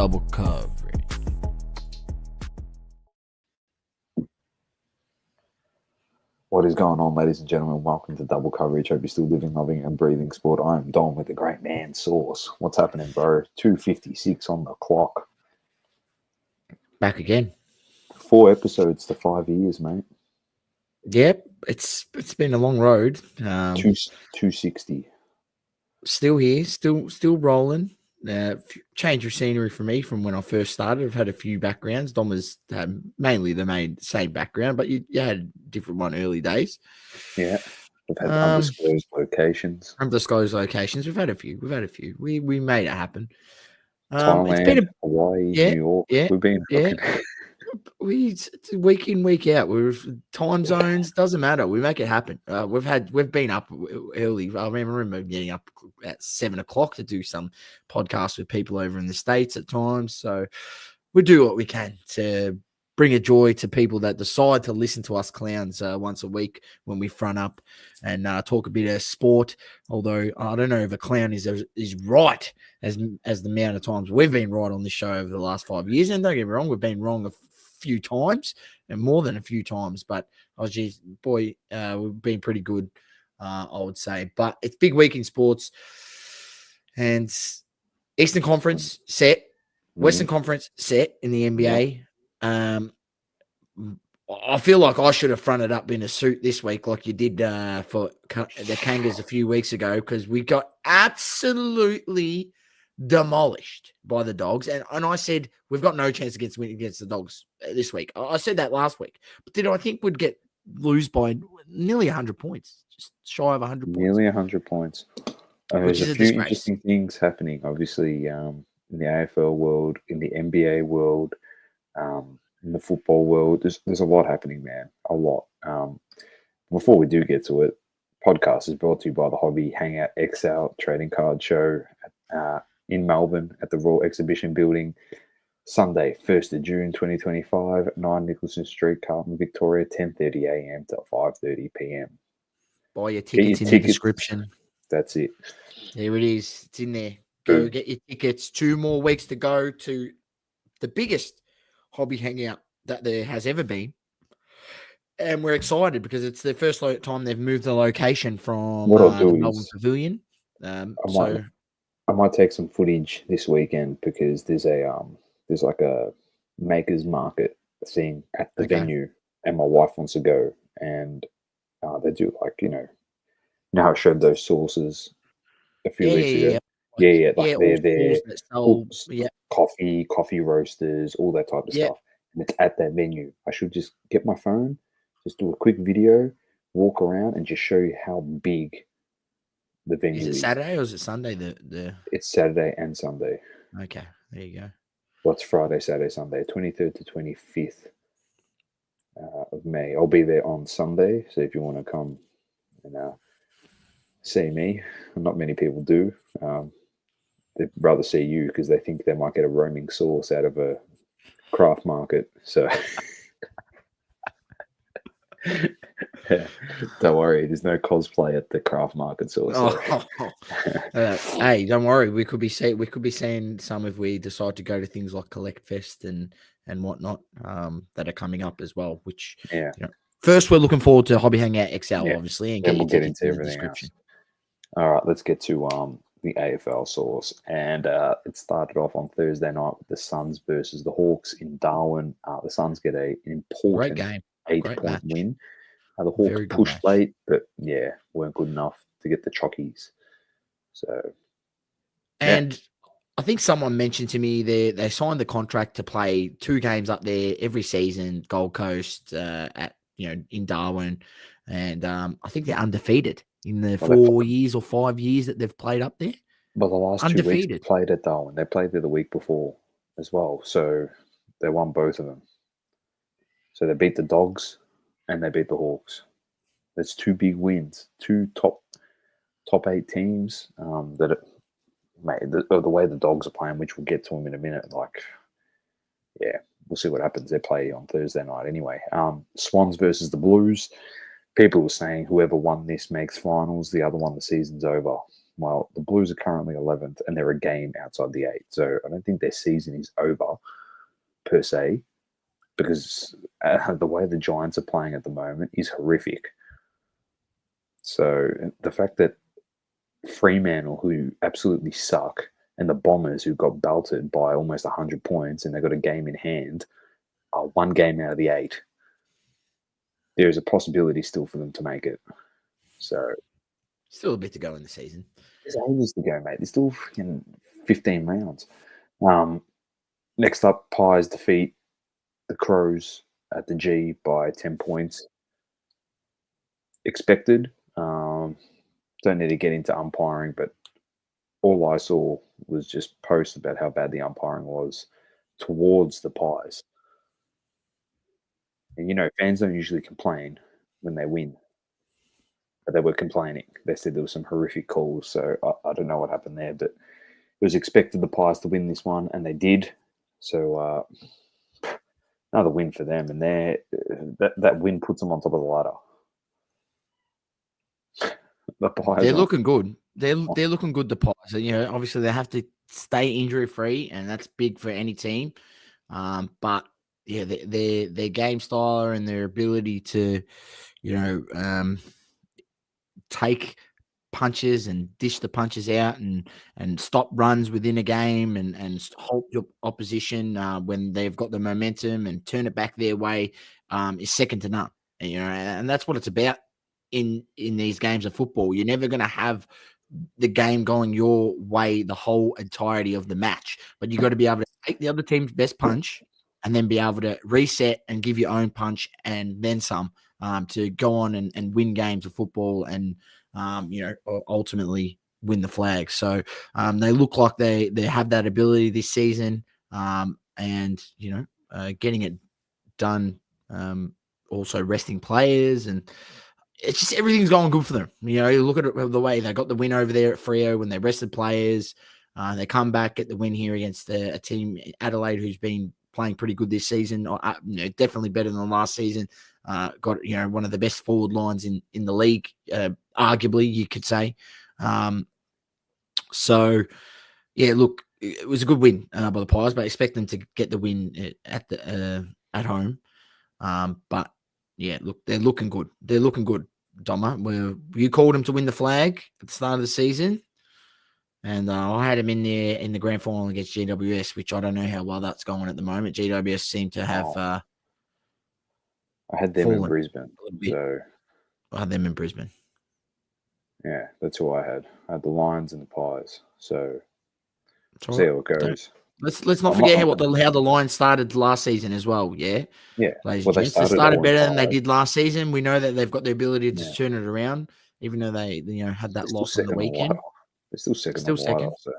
double coverage. What is going on, ladies and gentlemen? Welcome to Double Coverage. Hope you're still living, loving, and breathing sport. I am Don with the great man Sauce. What's happening, bro? 2:56 on the clock. Back again. 4 episodes to 5 years, mate. Yep, it's been a long road. 260. Still here, still rolling. Change of scenery for me from when I first started. I've had a few backgrounds. Dom was mainly the same background, but you had a different one early days. Yeah, we've had undisclosed locations. Undisclosed locations. We've had a few. We made it happen. Thailand, it's been Hawaii, New York. We've been week in, week out. We're time zones, doesn't matter. We make it happen. We've been up early. I remember getting up at 7 o'clock to do some podcasts with people over in the States at times. So we do what we can to bring a joy to people that decide to listen to us clowns once a week when we front up and talk a bit of sport. Although I don't know if a clown is right as the amount of times we've been right on this show over the last 5 years. And don't get me wrong, we've been wrong a few times and more than a few times, but we've been pretty good, I would say. But it's big week in sports, and Eastern Conference set, Western Conference set in the NBA. I feel like I should have fronted up in a suit this week like you did for the Kangas a few weeks ago, because we got absolutely demolished by the Dogs. And I said, we've got no chance against the Dogs this week. I said that last week. But did I think we'd lose by nearly 100 points? Just shy of 100 points. Nearly 100 points. There's a few interesting things happening, obviously, in the AFL world, in the NBA world, in the football world. There's a lot happening, man. A lot. Before we do get to it, podcast is brought to you by the Hobby Hangout XL Trading Card Show in Melbourne at the Royal Exhibition Building, Sunday, 1st of June 2025, 9 Nicholson Street, Carlton, Victoria, 10:30 a.m. to 5:30 p.m. Buy your tickets in the description. That's it. There it is. It's in there. Go get your tickets. 2 more weeks to go to the biggest hobby hangout that there has ever been. And we're excited because it's the first time they've moved the location from the Melbourne Pavilion. I might take some footage this weekend because there's like a makers market thing at the venue, and my wife wants to go, and they do like how I showed those sauces a few weeks ago. They're there. Coffee roasters, all that type of stuff. And it's at that venue. I should just get my phone, just do a quick video, walk around, and just show you how big the venue is. Is it Saturday or is it Sunday? It's Saturday and Sunday. Okay, there you go. What's Friday, Saturday, Sunday? 23rd to 25th of May. I'll be there on Sunday, so if you want to come and see me, not many people do. They'd rather see you because they think they might get a roaming sauce out of a craft market. So don't worry, there's no cosplay at the craft market sauce. Hey, don't worry. We could be seeing some if we decide to go to things like Collect Fest and whatnot that are coming up as well. Which first we're looking forward to Hobby Hangout XL, obviously, and we'll get into everything else. All right, let's get to the AFL sauce, and it started off on Thursday night with the Suns versus the Hawks in Darwin. The Suns get an important 8-point win. The Hawks pushed late, but weren't good enough to get the chockies. So, and I think someone mentioned to me they signed the contract to play 2 games up there every season, Gold Coast in Darwin, and I think they're undefeated in the 4 years or 5 years that they've played up there. Well, the last 2 weeks they played at Darwin. They played there the week before as well, so they won both of them. So they beat the Dogs and they beat the Hawks. That's 2 big wins, 2 top 8 teams. The way the Dogs are playing, which we'll get to them in a minute. We'll see what happens. They play on Thursday night anyway. Swans versus the Blues. People were saying whoever won this makes finals. The other one, the season's over. Well, the Blues are currently 11th, and they're a game outside the 8. So I don't think their season is over per se, because the way the Giants are playing at the moment is horrific. So the fact that Fremantle, who absolutely suck, and the Bombers, who got belted by almost 100 points and they got a game in hand, are one game out of the 8. There is a possibility still for them to make it. So Still a bit to go in the season. there's ages to go, mate. There's still freaking 15 rounds. Next up, Pies defeat the Crows at the G by 10 points. Expected. Don't need to get into umpiring, but all I saw was just posts about how bad the umpiring was towards the Pies. And, fans don't usually complain when they win. But they were complaining. They said there were some horrific calls, so I don't know what happened there, but it was expected the Pies to win this one, and they did. So another win for them, and that win puts them on top of the ladder. The Pies They're looking good. They're looking good. The Pies, obviously they have to stay injury free, and that's big for any team. But yeah, their game style and their ability to, take punches and dish the punches out and stop runs within a game and halt your opposition when they've got the momentum and turn it back their way is second to none. And that's what it's about in these games of football. You're never going to have the game going your way the whole entirety of the match, but you got to be able to take the other team's best punch and then be able to reset and give your own punch and then some to go on and win games of football and ultimately win the flag. So they look like they have that ability this season, and getting it done. Also resting players, and it's just everything's going good for them. You look at it the way they got the win over there at Freo when they rested players. They come back, get the win here against a team, Adelaide, who's been playing pretty good this season. Definitely better than last season. Got one of the best forward lines in the league, arguably you could say. So yeah, look, it was a good win by the Pies, but I expect them to get the win at home. But yeah, look, they're looking good. They're looking good, Doma. You called them to win the flag at the start of the season. And I had him in there in the grand final against GWS, which I don't know how well that's going at the moment. GWS seem to have I had them in Brisbane. So I had them in Brisbane. Yeah, that's who I had. I had the Lions and the Pies. So see how it goes. Let's not forget how the Lions started last season as well. Yeah, ladies and gents, they started better than they did last season. We know that they've got the ability to turn it around, even though they had that loss on the weekend. They're still second. So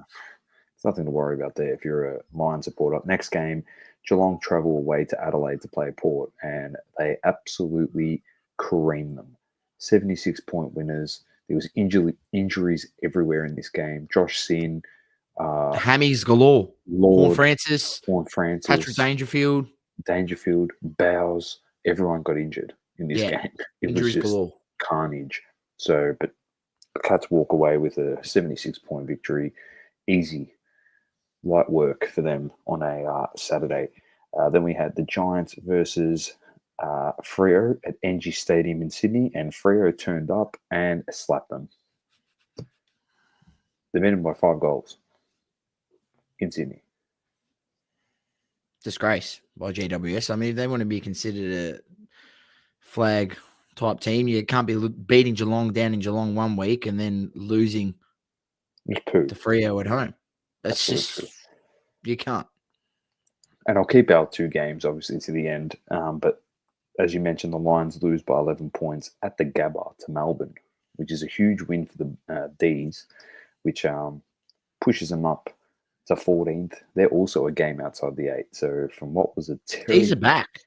it's nothing to worry about there if you're a Lions supporter. Next game, Geelong travel away to Adelaide to play Port, and they absolutely cream them. 76-point winners. There was injuries everywhere in this game. Josh Sin, hammies galore. Horn Francis, Patrick Dangerfield, Bowes. Everyone got injured in this game. It was just galore. Carnage. So, but the Cats walk away with a 76-point victory. Easy, light work for them on a Saturday. Then we had the Giants versus Freo at NG Stadium in Sydney, and Freo turned up and slapped them. They beat them by 5 goals in Sydney. Disgrace by GWS. I mean, if they want to be considered a flag type team, you can't be beating Geelong down in Geelong one week and then losing to Freo at home. That's just you can't. And I'll keep our 2 games obviously to the end, but as you mentioned, the Lions lose by 11 points at the Gabba to Melbourne, which is a huge win for the D's, which pushes them up to 14th. They're also a game outside the 8. So from what was a terrible... D's are back.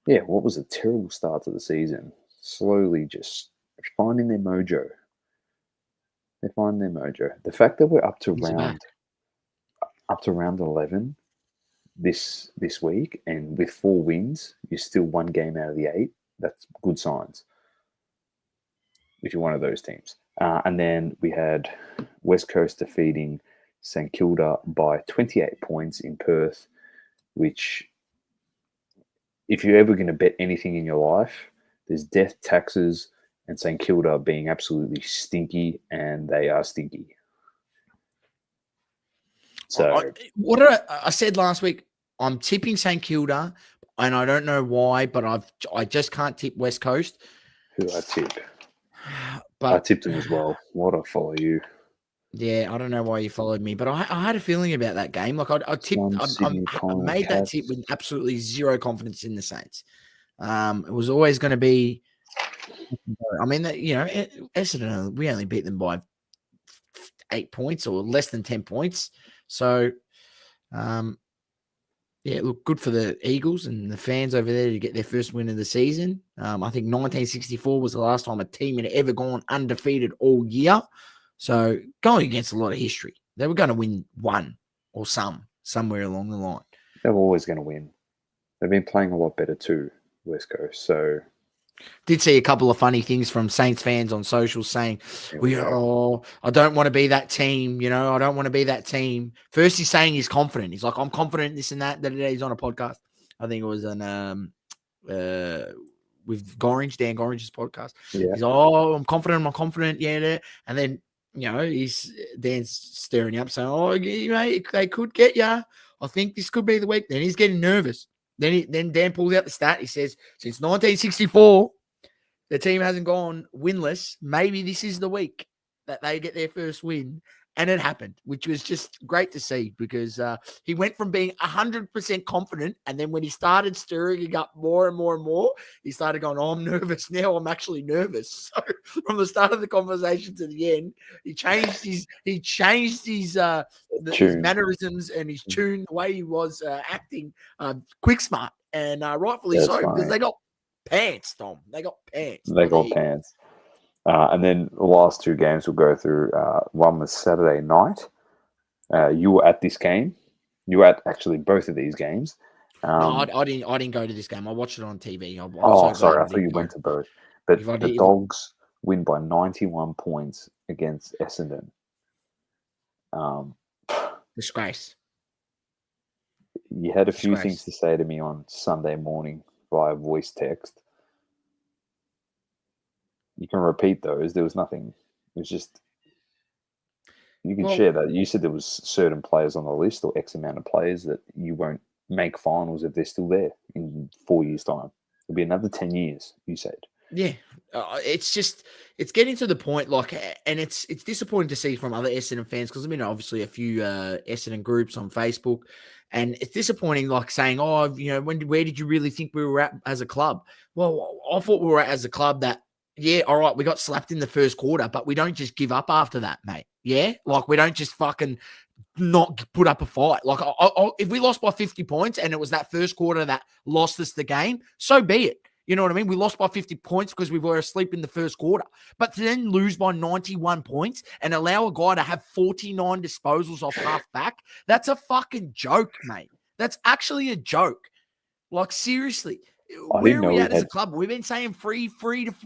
Yeah, what was a terrible start to the season, slowly just finding their mojo. They're finding their mojo. The fact that we're up to round 11 this week, and with 4 wins, you're still 1 game out of the 8. That's good signs if you're one of those teams. And then we had West Coast defeating St Kilda by 28 points in Perth, which, if you're ever going to bet anything in your life, there's death, taxes, and St Kilda being absolutely stinky, and they are stinky. So what did I said last week? I'm tipping St Kilda, and I don't know why, but I just can't tip West Coast. Who I tip? But I tipped them as well. Why do I follow you? Yeah, I don't know why you followed me, but I had a feeling about that game. Like I tipped, I made that tip with absolutely zero confidence in the Saints. It was always going to be. I mean, Essendon, we only beat them by 8 points or less than 10 points. So, yeah, look, good for the Eagles and the fans over there to get their first win of the season. I think 1964 was the last time a team had ever gone undefeated all year. So going against a lot of history, they were going to win one or somewhere along the line. They were always going to win. They've been playing a lot better too, West Coast. So did see a couple of funny things from Saints fans on social saying, I don't want to be that team. I don't want to be that team. First, he's saying he's confident. He's like, I'm confident, this and that. He's on a podcast. I think it was with Gorringe, Dan Gorringe's podcast. Yeah. He's I'm confident. Yeah. And then, Dan's stirring you up saying, mate, they could get you. I think this could be the week. Then he's getting nervous. Then Dan pulls out the stat. He says, since 1964, the team hasn't gone winless. Maybe this is the week that they get their first win. And it happened, which was just great to see because he went from being 100% confident. And then when he started stirring it up more and more and more, he started going, I'm nervous now. I'm actually nervous. So from the start of the conversation to the end, he changed his mannerisms and his tune, the way he was acting quick smart. And rightfully so, because they got pants, Tom. They got pants. They got pants. And then the last two games we'll go through. One was Saturday night. You were at this game. You were at actually both of these games. No, I didn't go to this game. I watched it on TV. Sorry. I thought you went to both. But the Dogs win by 91 points against Essendon. Disgrace. You had a few things to say to me on Sunday morning via voice text. You can repeat those. There was nothing. It was just, you can share that. You said there was certain players on the list or X amount of players that you won't make finals if they're still there in 4 years' time. It'll be another 10 years, you said. Yeah. It's getting to the point, and it's disappointing to see from other Essendon fans because, obviously a few Essendon groups on Facebook, and it's disappointing, saying, where did you really think we were at as a club? Well, I thought we were at as a club that, yeah, all right, we got slapped in the first quarter, but we don't just give up after that, mate. Yeah? We don't just fucking not put up a fight. If we lost by 50 points and it was that first quarter that lost us the game, so be it. You know what I mean? We lost by 50 points because we were asleep in the first quarter. But to then lose by 91 points and allow a guy to have 49 disposals off half back, that's a fucking joke, mate. That's actually a joke. Seriously. Where are we at as a club? We've been saying 4 years.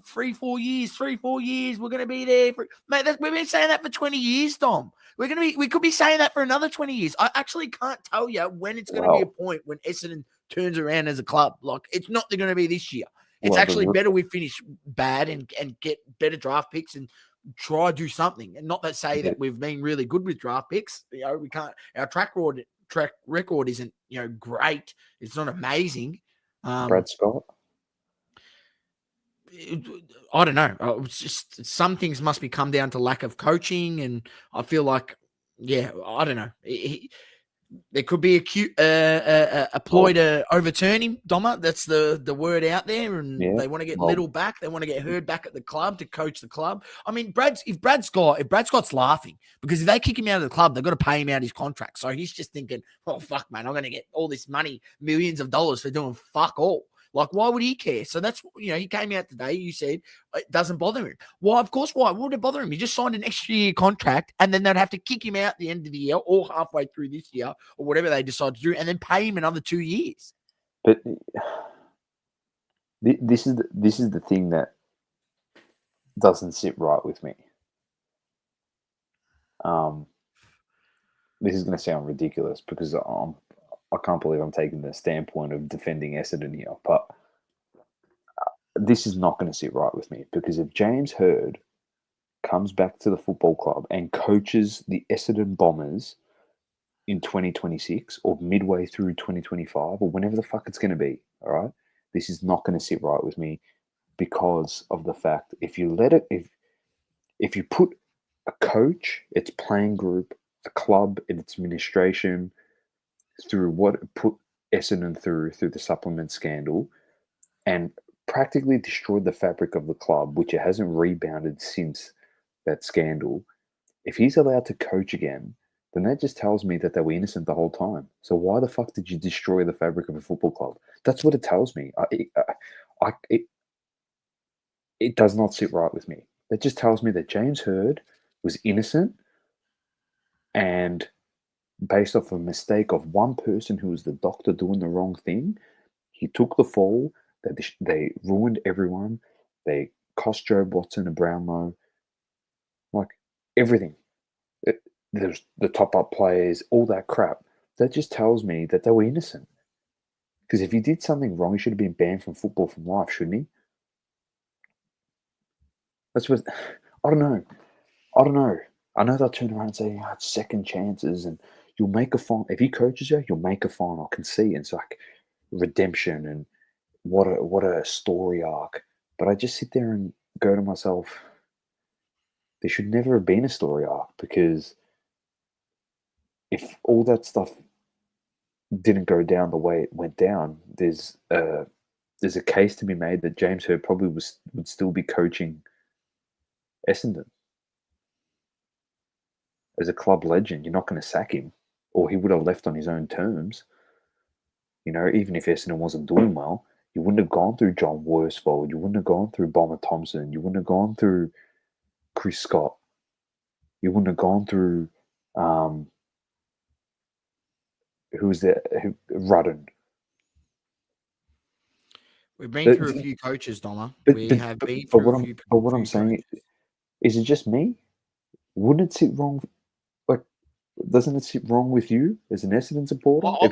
We're going to be there. Mate, we've been saying that for 20 years, Tom. We could be saying that for another 20 years. I actually can't tell you when it's going to be a point when Essendon turns around as a club. It's not going to be this year. It's actually better we finish bad and get better draft picks and try to do something. And not that say that we've been really good with draft picks. We can't. Our track record isn't great. It's not amazing. Brad Scott? I don't know. It's just some things must be come down to lack of coaching, and I feel like, I don't know. There could be a ploy to overturn him, Doma. That's the word out there, and they want to get Little back. They want to get Hurd back at the club to coach the club. I mean, if Brad Scott's laughing because if they kick him out of the club, they've got to pay him out his contract. So he's just thinking, oh fuck, man, I'm going to get all this money, millions of dollars for doing fuck all. Why would he care? So that's, he came out today. You said it doesn't bother him. Well, of course, why? What would it bother him? He just signed an extra year contract and then they'd have to kick him out at the end of the year or halfway through this year or whatever they decide to do and then pay him another 2 years. But this is the thing that doesn't sit right with me. This is going to sound ridiculous because I can't believe I'm taking the standpoint of defending Essendon here, but this is not going to sit right with me because if James Hird comes back to the football club and coaches the Essendon Bombers in 2026 or midway through 2025 or whenever the fuck it's going to be, all right, this is not going to sit right with me because of the fact if you let it, if you put a coach, its playing group, the club, and its administration through what it put Essendon through the supplement scandal and practically destroyed the fabric of the club, which it hasn't rebounded since that scandal. If he's allowed to coach again, then that just tells me that they were innocent the whole time. So why the fuck did you destroy the fabric of a football club? That's what it tells me. It does not sit right with me. That just tells me that James Hird was innocent and based off a mistake of one person who was the doctor doing the wrong thing, he took the fall. They ruined everyone. They cost Joe Watson a Brownlow. Like, everything. There's the top-up players, all that crap. That just tells me that they were innocent. Because if he did something wrong, he should have been banned from football for life, shouldn't he? That's what... I don't know. I know they'll turn around and say, it's second chances and you'll make a final. If he coaches you, you'll make a final. I can see. It's like redemption and what a story arc. But I just sit there and go to myself, there should never have been a story arc because if all that stuff didn't go down the way it went down, there's a case to be made that James Hird probably would still be coaching Essendon. As a club legend, you're not going to sack him, or he would have left on his own terms. You know, even if Essendon wasn't doing well, you wouldn't have gone through John Worsfold, you wouldn't have gone through Bomber Thompson, you wouldn't have gone through Chris Scott, you wouldn't have gone through Rudden. We've been through a few coaches, Donna. What I'm saying is it just me? Wouldn't it sit wrong? Like, doesn't it sit wrong with you as an Essendon supporter? I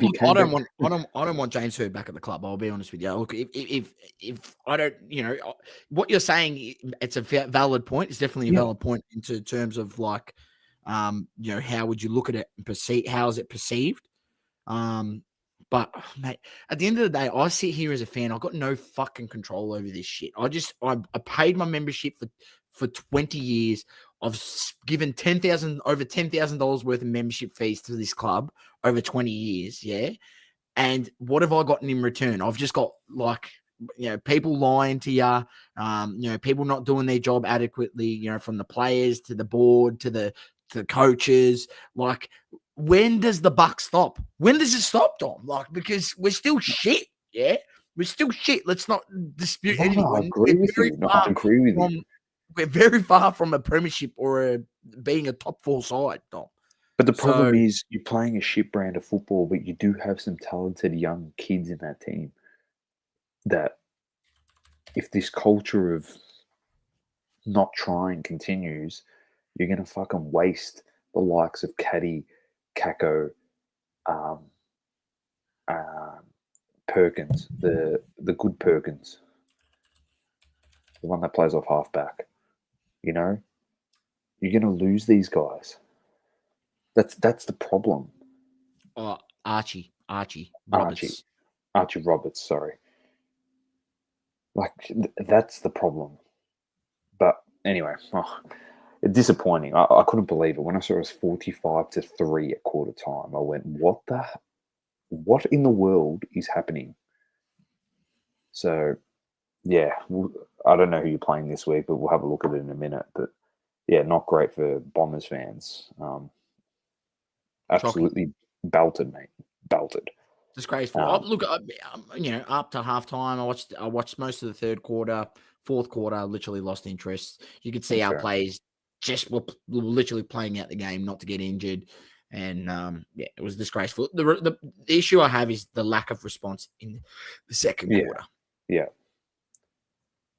don't want James Hird back at the club. I'll be honest with you. Look, if I don't, what you're saying, it's a valid point. It's definitely a valid point into terms of like, how would you look at it and perceive? How is it perceived? But mate, at the end of the day, I sit here as a fan. I've got no fucking control over this shit. I paid my membership for 20 years. I've given over $10,000 worth of membership fees to this club over 20 years. Yeah. And what have I gotten in return? I've just got like, people lying to you, people not doing their job adequately, from the players to the board to the coaches. Like, when does the buck stop? When does it stop, Dom? Like, because we're still shit. Yeah. We're still shit. Let's not dispute anything. I agree with you. We're very far from a premiership or being a top 4 side, Dom. But the problem is you're playing a shit brand of football, but you do have some talented young kids in that team that if this culture of not trying continues, you're going to fucking waste the likes of Caddy, Kako, Perkins, the good Perkins, the one that plays off halfback. You're going to lose these guys. That's the problem. Archie Roberts. Archie Roberts, sorry. Like, that's the problem. But anyway, disappointing. I couldn't believe it. When I saw it was 45-3 at quarter time, I went, what in the world is happening? So, yeah, I don't know who you're playing this week, but we'll have a look at it in a minute. But, yeah, not great for Bombers fans. Absolutely belted, mate. Belted. Disgraceful. Look, up to halftime, I watched most of the third quarter. Fourth quarter, literally lost interest. You could see our players just were literally playing out the game not to get injured. And, it was disgraceful. The issue I have is the lack of response in the second quarter. Yeah.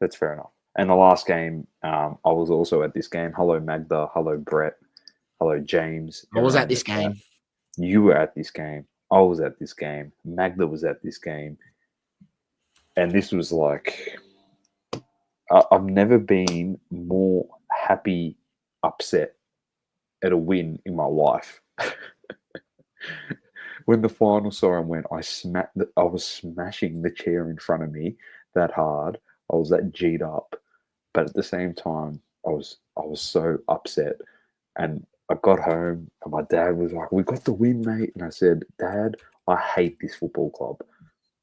That's fair enough. And the last game, I was also at this game. Hello, Magda. Hello, Brett. Hello, James. I was Everyone at in this the chat. game. You were at this game. I was at this game. Magda was at this game. And this was like, I've never been more happy, upset at a win in my life. When the final siren went, I was smashing the chair in front of me that hard. I was that G'd up, but at the same time, I was so upset. And I got home, and my dad was like, "We got the win, mate." And I said, "Dad, I hate this football club.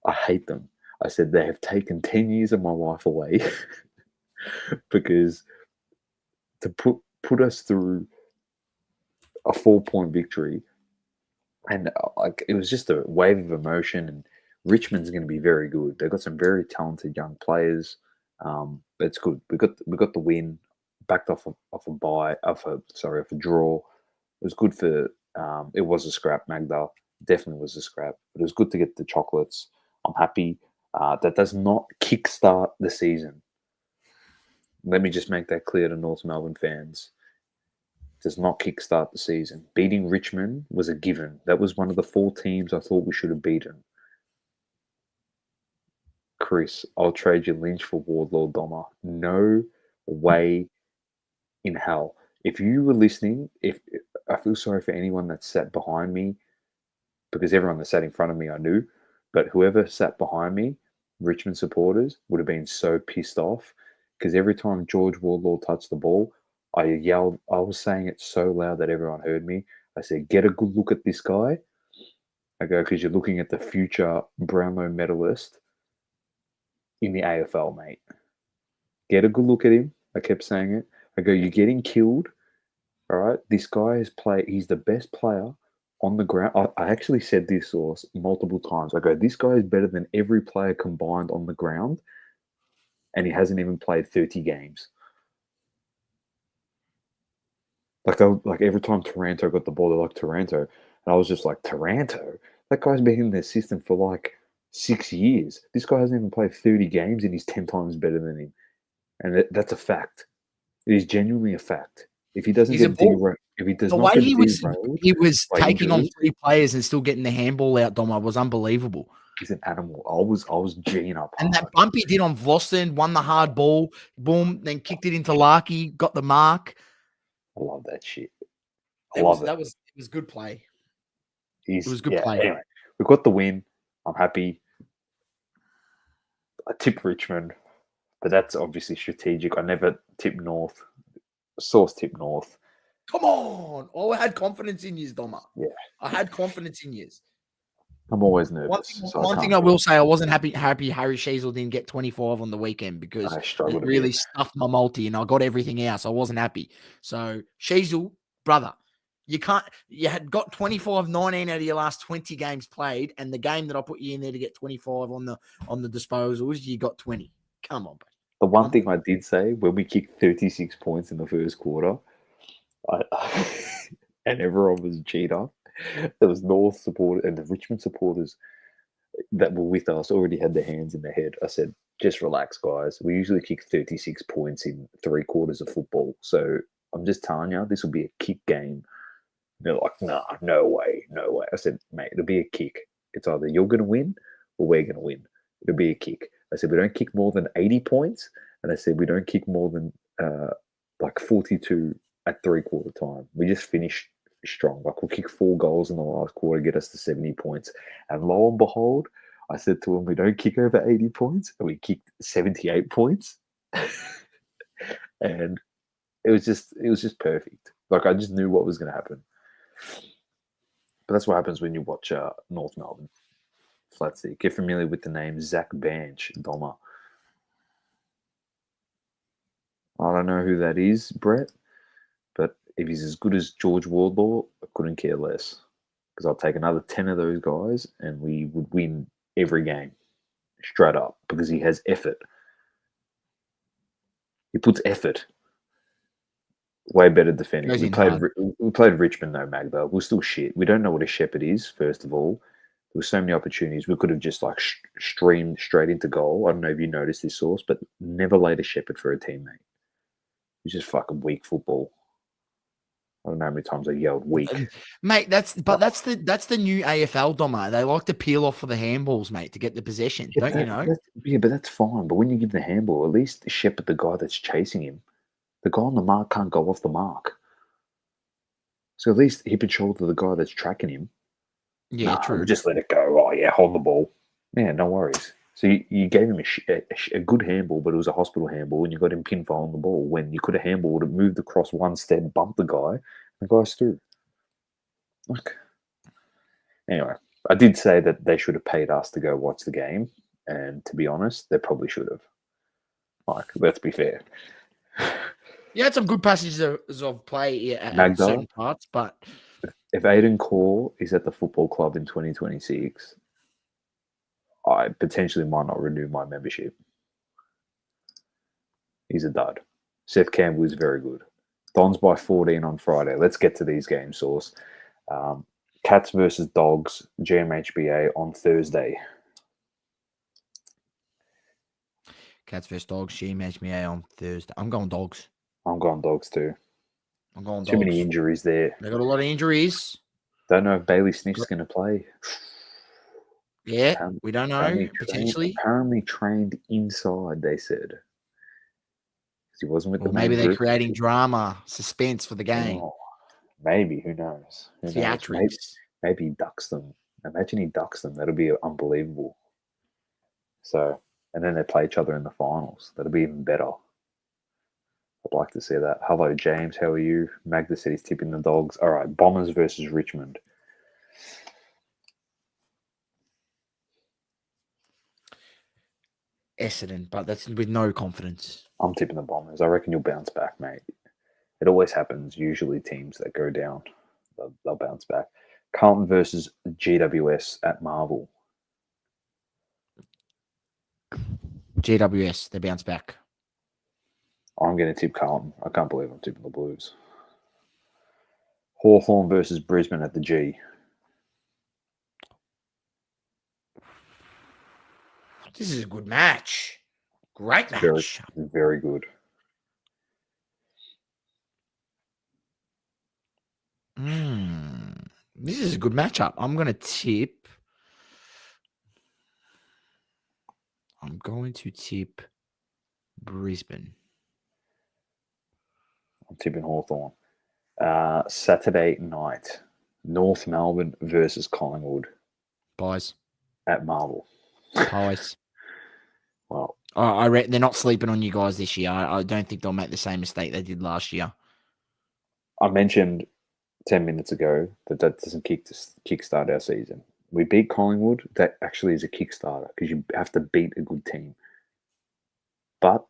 I hate them." I said, "They have taken 10 years of my life away because to put us through a 4-point victory." And like it was just a wave of emotion. And Richmond's going to be very good. They've got some very talented young players. It's good. We got the win, backed off a draw. It was good for. It was a scrap, Magda. Definitely was a scrap. But it was good to get the chocolates. I'm happy. That does not kickstart the season. Let me just make that clear to North Melbourne fans. Does not kickstart the season. Beating Richmond was a given. That was one of the 4 teams I thought we should have beaten. Chris, I'll trade you Lynch for Wardlaw Doma. No way in hell. If you were listening, if I feel sorry for anyone that sat behind me, because everyone that sat in front of me I knew, but whoever sat behind me, Richmond supporters, would have been so pissed off because every time George Wardlaw touched the ball, I yelled, I was saying it so loud that everyone heard me. I said, "Get a good look at this guy." I go, "Because you're looking at the future Brownlow medalist in the AFL, mate. Get a good look at him." I kept saying it. I go, "You're getting killed. All right. This guy he's the best player on the ground." I actually said this source multiple times. I go, "This guy is better than every player combined on the ground, and he hasn't even played 30 games." Like every time Taranto got the ball, they're like, "Taranto." And I was just like, "Taranto? That guy's been in their system for like 6 years. This guy hasn't even played 30 games and he's 10 times better than him." And that's a fact. It is genuinely a fact. If he doesn't He's a get ball. derailed, if he does The not way get he derailed was by taking on injury, 3 players and still getting the handball out, Doma, was unbelievable. he's an animal. I was G'ing up And that hard. bump he did on Vlosten, won the hard ball, boom, then kicked it into Larky, got the mark. I love that shit. I It love it. was good play. It was good play. Anyway, we got the win. I'm happy. I tipped Richmond, but that's obviously strategic. I never tip North. Source tip North. Come on. Oh, I had confidence in you, Doma. Yeah. I had confidence in you. I'm always nervous. One thing I will say, I wasn't happy Harry Sheasel didn't get 25 on the weekend because it really stuffed my multi and I got everything else. I wasn't happy. So Sheasel, brother, you had got 25, 19 out of your last 20 games played, and the game that I put you in there to get 25 on the disposals, you got 20. Come on, buddy. The one thing I did say when we kicked 36 points in the first quarter, and everyone was G'd up. There was North supporters and the Richmond supporters that were with us already had their hands in their head. I said, "Just relax, guys. We usually kick 36 points in 3 quarters of football. So I'm just telling you, this will be a kick game." They're like, "Nah, no way, no way." I said, "Mate, it'll be a kick. It's either you're going to win or we're going to win. It'll be a kick." I said, "We don't kick more than 80 points." And I said, "We don't kick more than like 42 at 3-quarter time. We just finish strong. Like we'll kick 4 goals in the last quarter, get us to 70 points." And lo and behold, I said to him, "We don't kick over 80 points." And we kicked 78 points. And it was just perfect. Like I just knew what was going to happen. But that's what happens when you watch North Melbourne. Flatsy. Get familiar with the name Zach Banch, Doma. I don't know who that is, Brett, but if he's as good as George Wardlaw, I couldn't care less. Because I'll take another 10 of those guys and we would win every game. Straight up. Because he has effort. He puts effort. Way better defending. We played Richmond though, Magda. We're still shit. We don't know what a shepherd is, first of all. There were so many opportunities. We could have just like streamed straight into goal. I don't know if you noticed this, Source, but never laid a shepherd for a teammate. It was just fucking weak football. I don't know how many times I yelled weak. Mate, that's the new AFL, Doma. They like to peel off for the handballs, mate, to get the possession. Yeah, Don't you know? but that's fine. But when you give the handball, at least shepherd the guy that's chasing him. The guy on the mark can't go off the mark. So at least hip and shoulder the guy that's tracking him. Yeah, Nah, true. just let it go. Oh, yeah, hold the ball. Yeah, no worries. So you gave him a good handball, but it was a hospital handball, and you got him pinned for on the ball when you could have handballed it, moved across one step, bumped the guy, and the guy's through. Like, anyway, I did say that they should have paid us to go watch the game, and to be honest, they probably should have. Like, let's be fair. You had some good passages of play at Magda, certain parts, but if Aiden Core is at the football club in 2026, I potentially might not renew my membership. He's a dud. Seth Campbell is very good. Dons by 14 on Friday. Let's get to these games, Source. Cats versus Dogs, GMHBA on Thursday. Cats versus Dogs, GMHBA on Thursday. I'm going Dogs. I'm going Dogs too. I'm going Dogs. Too many injuries there. They got a lot of injuries. Don't know if Bailey Sniff's going to play. Yeah, we don't know. Potentially. Apparently trained inside, they said. He wasn't with Or the maybe they're creating drama, suspense for the game. Oh, maybe. Who knows? Theatrics. Maybe he ducks them. Imagine he ducks them. That'll be unbelievable. So, and then they play each other in the finals. That'll be even better. I'd like to see that. Hello, James. How are you? Magda said he's tipping the Dogs. All right, Bombers versus Richmond. Essendon, but that's with no confidence. I'm tipping the Bombers. I reckon you'll bounce back, mate. It always happens. Usually teams that go down, they'll bounce back. Carlton versus GWS at Marvel. GWS, they bounce back. I'm going to tip Carlton. I can't believe I'm tipping the Blues. Hawthorn versus Brisbane at the G. This is a good match. Great match. Very, very good. This is a good matchup. I'm going to tip Brisbane. I'm tipping Hawthorn. Saturday night, North Melbourne versus Collingwood. Pies. At Marvel. Pies. Well, they're not sleeping on you guys this year. I don't think they'll make the same mistake they did last year. I mentioned 10 minutes ago that doesn't kickstart our season. We beat Collingwood. That actually is a kickstarter because you have to beat a good team. But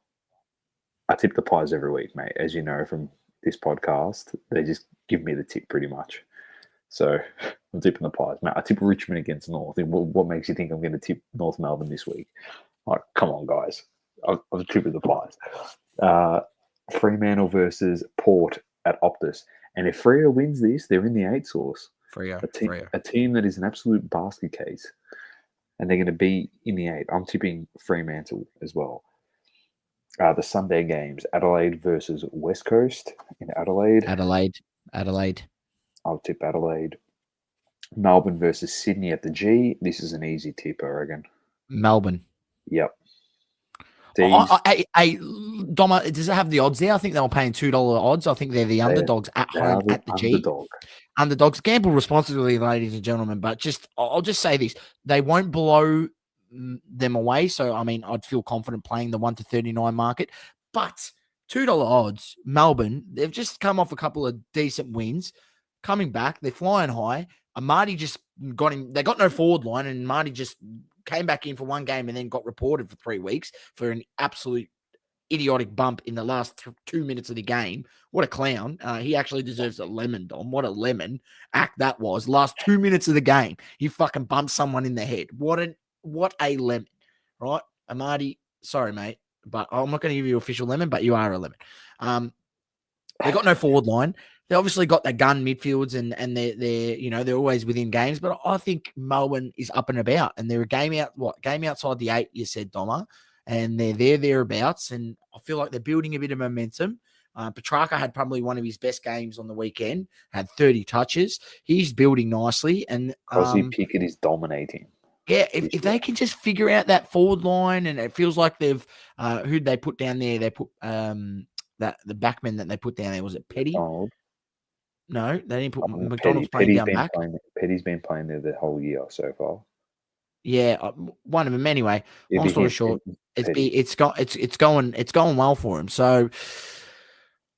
I tip the Pies every week, mate. As you know from this podcast, they just give me the tip pretty much. So I'm tipping the Pies, mate. I tip Richmond against North. What makes you think I'm going to tip North Melbourne this week? Like, come on, guys. I'm tipping the Pies. Fremantle versus Port at Optus. And if Freo wins this, they're in the 8 source. Freo. A team that is an absolute basket case. And they're going to be in the 8. I'm tipping Fremantle as well. The Sunday games, Adelaide versus West Coast in Adelaide. Adelaide. I'll tip Adelaide. Melbourne versus Sydney at the G. This is an easy tip, I reckon. Melbourne. Yep. Hey, Doma, does it have the odds there? I think they were paying $2 odds. I think they're the underdogs at home at the G. Underdogs. Gamble responsibly, ladies and gentlemen. But I'll just say this: they won't blow them away. So I mean, I'd feel confident playing the 1-39 market. But $2 odds, Melbourne. They've just come off a couple of decent wins. Coming back, they're flying high. Marty just got him. They got no forward line, and Marty just came back in for one game and then got reported for 3 weeks for an absolute idiotic bump in the last 2 minutes of the game. What a clown. He actually deserves a lemon, Dom. What a lemon act that was. Last 2 minutes of the game, he fucking bumped someone in the head. What a lemon, right? Marty, sorry, mate, but I'm not going to give you official lemon, but you are a lemon. They got no forward line. They obviously got the gun midfields and they're always within games, but I think Melbourne is up and about and they're a game outside the 8, you said, Doma, and they're thereabouts. And I feel like they're building a bit of momentum. Petrarca had probably one of his best games on the weekend, had 30 touches. He's building nicely. And Ozzy Pickett is dominating. yeah, if they can just figure out that forward line, and it feels like they've who'd they put down there? They put that the backman that they put down there, was it Petty? McDonald. No, they didn't put McDonald's playing down back. Petty's been playing there the whole year so far. Yeah, one of them anyway. Long story short, it's going well for him. So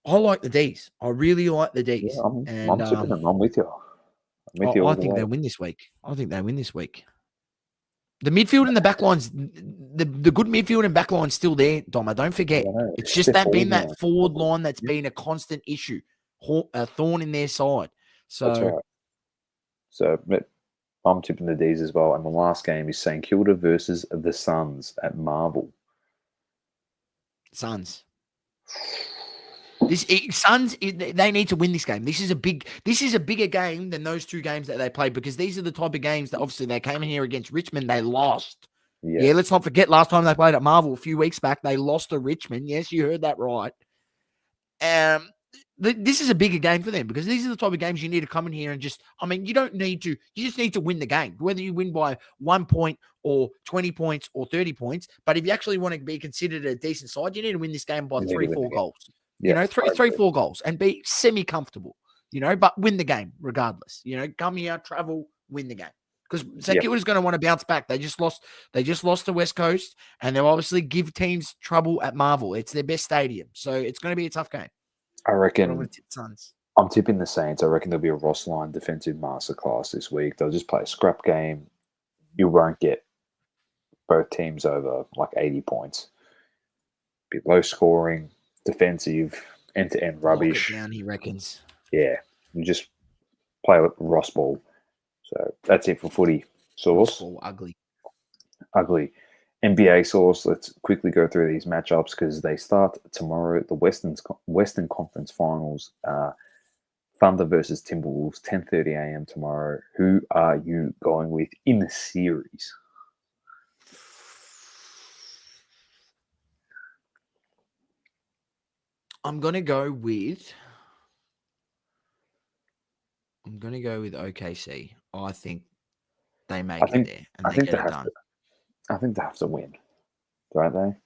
I like the D's. I really like the D's. Yeah, I'm tipping them. I'm with you. I think they win this week. The midfield and the back lines, the good midfield and back line's still there, Dom. Don't forget. It's just that forward line that's been a constant issue, a thorn in their side. So that's right. So I'm tipping the D's as well. And the last game is St Kilda versus the Suns at Marvel. Suns. Suns, they need to win this game. This is a bigger game than those two games that they played, because these are the type of games that obviously they came in here against Richmond. They lost. Yeah, let's not forget last time they played at Marvel a few weeks back, they lost to Richmond. Yes, you heard that right. This is a bigger game for them, because these are the type of games you need to come in here and you just need to win the game, whether you win by 1 point or 20 points or 30 points. But if you actually want to be considered a decent side, you need to win this game by 3-4 goals. Yeah, three, 4 goals and be semi-comfortable, but win the game regardless. Come here, travel, win the game. Because St Kilda's going to want to bounce back. They just lost to West Coast, and they'll obviously give teams trouble at Marvel. It's their best stadium. So it's going to be a tough game. I reckon I'm tipping the Saints. I reckon there'll be a Ross line defensive masterclass this week. They'll just play a scrap game. You won't get both teams over like 80 points. Be low scoring, defensive, end-to-end rubbish. Lock it down, he reckons. Yeah, you just play Ross ball. So that's it for footy sauce. Ross ball, ugly. NBA sauce. Let's quickly go through these matchups because they start tomorrow. The Western Conference Finals. Thunder versus Timberwolves, 10:30 a.m. tomorrow. Who are you going with in the series? I'm gonna go with OKC. I think they make it there and they get it done. I think they have to win, don't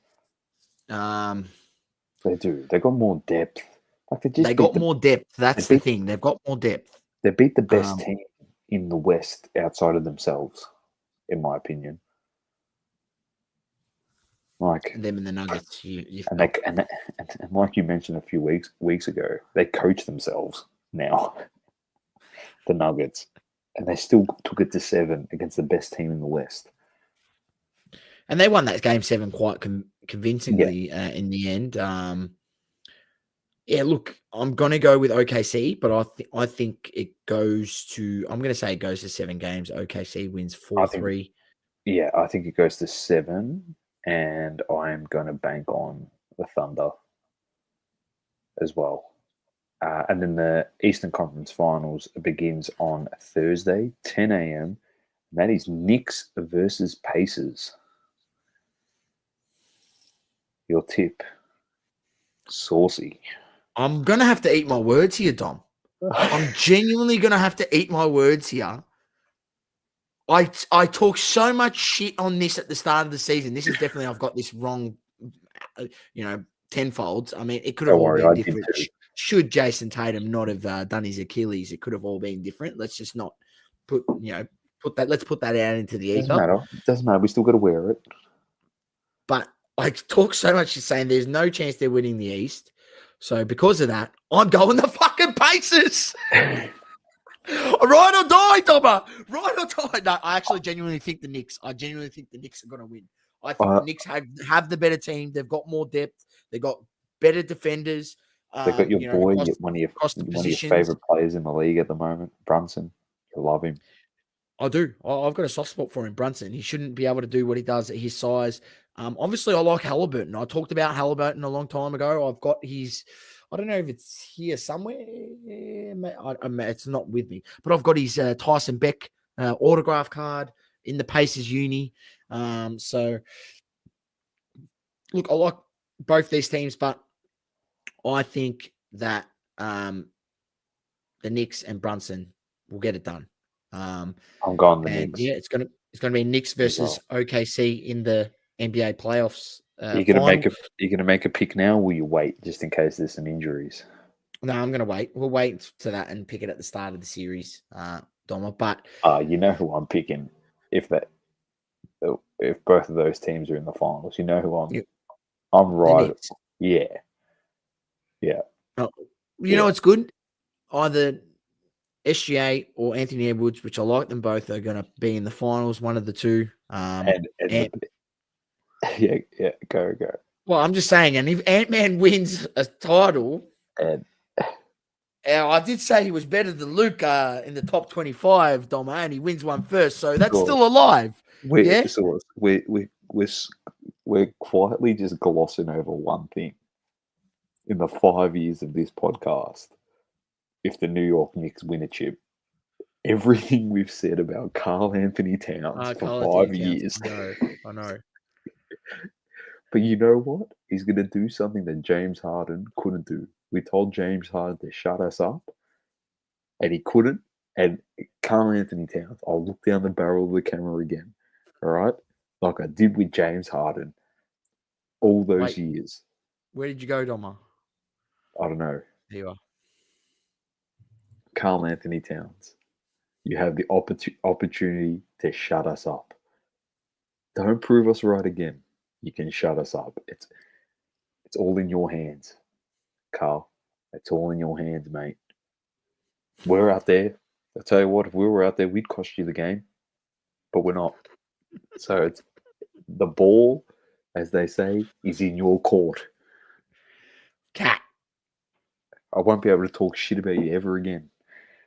they? They do. They got more depth. They got more depth. That's the thing. They've got more depth. They beat the best team in the West outside of themselves, in my opinion. Like them and the Nuggets, and like you mentioned a few weeks ago, they coach themselves now. The Nuggets, and they still took it to 7 against the best team in the West. And they won that game 7 quite convincingly in the end. Look, I'm going to go with OKC, but I think it goes to. I'm going to say it goes to 7 games. OKC wins 4-3. Yeah, I think it goes to 7, and I'm going to bank on the Thunder as well. And then the Eastern Conference Finals begins on Thursday, 10 a.m. That is Knicks versus Pacers. Your tip, saucy. I'm going to have to eat my words here, Dom. I'm genuinely going to have to eat my words here. I talk so much shit on this at the start of the season. This is definitely, I've got this wrong, tenfolds. I mean, it could have all been different. Should Jason Tatum not have done his Achilles, it could have all been different. Let's just not put that out into the ether. Doesn't matter. We still got to wear it. But I talk so much saying there's no chance they're winning the East. So because of that, I'm going the fucking Pacers. Ride or die, Dobber. Ride or die. No, I actually genuinely think the Knicks. I genuinely think the Knicks are going to win. I think the Knicks have the better team. They've got more depth. They've got better defenders. They've got your boy, one of your favorite players in the league at the moment, Brunson. You love him. I do. I've got a soft spot for him, Brunson. He shouldn't be able to do what he does at his size. Obviously, I like Halliburton. I talked about Halliburton a long time ago. I've got his, I don't know if it's here somewhere. It's not with me, but I've got his Tyson Beck autograph card in the Pacers uni. So, look, I like both these teams, but I think that the Knicks and Brunson will get it done. I'm going the And Knicks. yeah, it's gonna be Knicks versus OKC in the NBA playoffs. You're Final. gonna make a pick now, or will you wait just in case there's some injuries? No, I'm gonna wait. We'll wait to that and pick it at the start of the series, Doma. But You know who I'm picking if both of those teams are in the finals. You know who I'm the right. Knicks. Yeah. Oh, you know it's good. Either SGA or Anthony Edwards, which I like them both, are going to be in the finals. One of the two. And yeah, go. Well, I'm just saying, and if Ant-Man wins a title, And I did say he was better than Luke in the top 25, Doma, and he wins one first, so that's still alive. we're quietly just glossing over one thing. In the 5 years of this podcast, if the New York Knicks win a chip, everything we've said about Karl Anthony Towns for 5 years. I know. But you know what? He's going to do something that James Harden couldn't do. We told James Harden to shut us up, and he couldn't. And Karl Anthony Towns, I'll look down the barrel of the camera again, all right? Like I did with James Harden all those years. Where did you go, Doma? I don't know. There you are. Karl Anthony Towns, you have the opportunity to shut us up. Don't prove us right again. You can shut us up. It's all in your hands, Karl. It's all in your hands, mate. We're out there. I'll tell you what, if we were out there, we'd cost you the game. But we're not. So it's the ball, as they say, is in your court. Cat. I won't be able to talk shit about you ever again.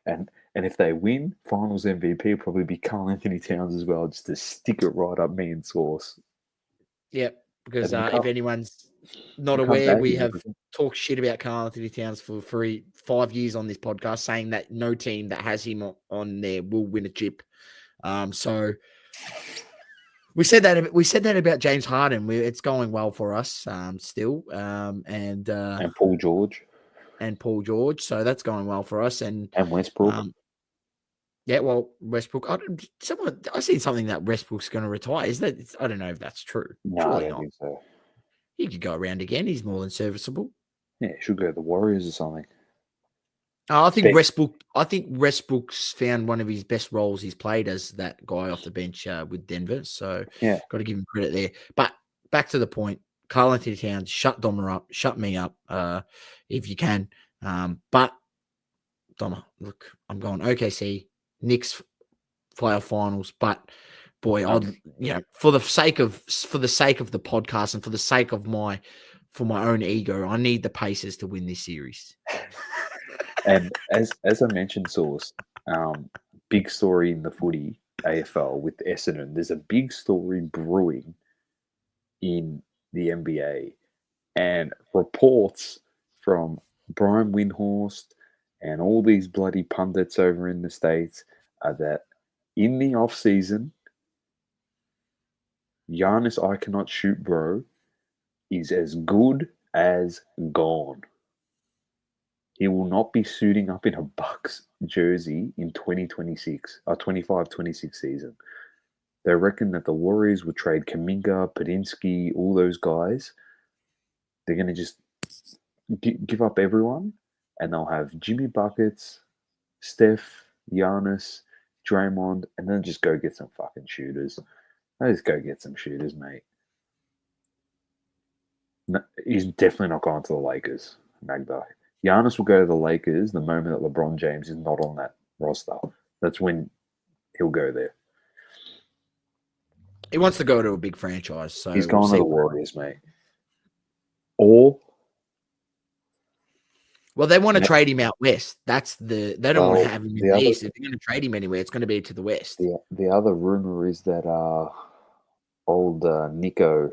And if they win, finals MVP will probably be Karl Anthony Towns as well, just to stick it right up me and Sauce. Yep, because if anyone's not aware, we have talked shit about Karl Anthony Towns for 5 years on this podcast, saying that no team that has him on there will win a chip. So we said that about James Harden. It's going well for us still, and Paul George. And Paul George, so that's going well for us. And Westbrook. Yeah, well, Westbrook. I seen something that Westbrook's going to retire. I don't know if that's true. No, Surely I don't not. think so. He could go around again. He's more than serviceable. Yeah, he should go to the Warriors or something. I think Westbrook's found one of his best roles he's played as that guy off the bench with Denver. So yeah, got to give him credit there. But back to the point, Karl Anthony Towns, shut Doma up, shut me up if you can. But Doma, look, I'm going OKC, Knicks playoff finals, but boy, for the sake of the podcast and for the sake of my own ego, I need the Pacers to win this series. And as I mentioned, Sauce, big story in the footy AFL with Essendon. There's a big story brewing in the NBA, and reports from Brian Windhorst and all these bloody pundits over in the States are that in the off season, Giannis I cannot shoot, bro, is as good as gone. He will not be suiting up in a Bucks jersey in 2026 or 25-26 season. They reckon that the Warriors will trade Kuminga, Padinsky, all those guys. They're going to just give up everyone, and they'll have Jimmy Buckets, Steph, Giannis, Draymond, and then just go get some fucking shooters. Let's go get some shooters, mate. No, he's definitely not going to the Lakers, Magda. Giannis will go to the Lakers the moment that LeBron James is not on that roster. That's when he'll go there. He wants to go to a big franchise, so he's going to the Warriors, mate. Or they want to trade him out west. They don't want to have him in the east. If they're going to trade him anywhere, it's going to be to the west. The other rumor is that old Nico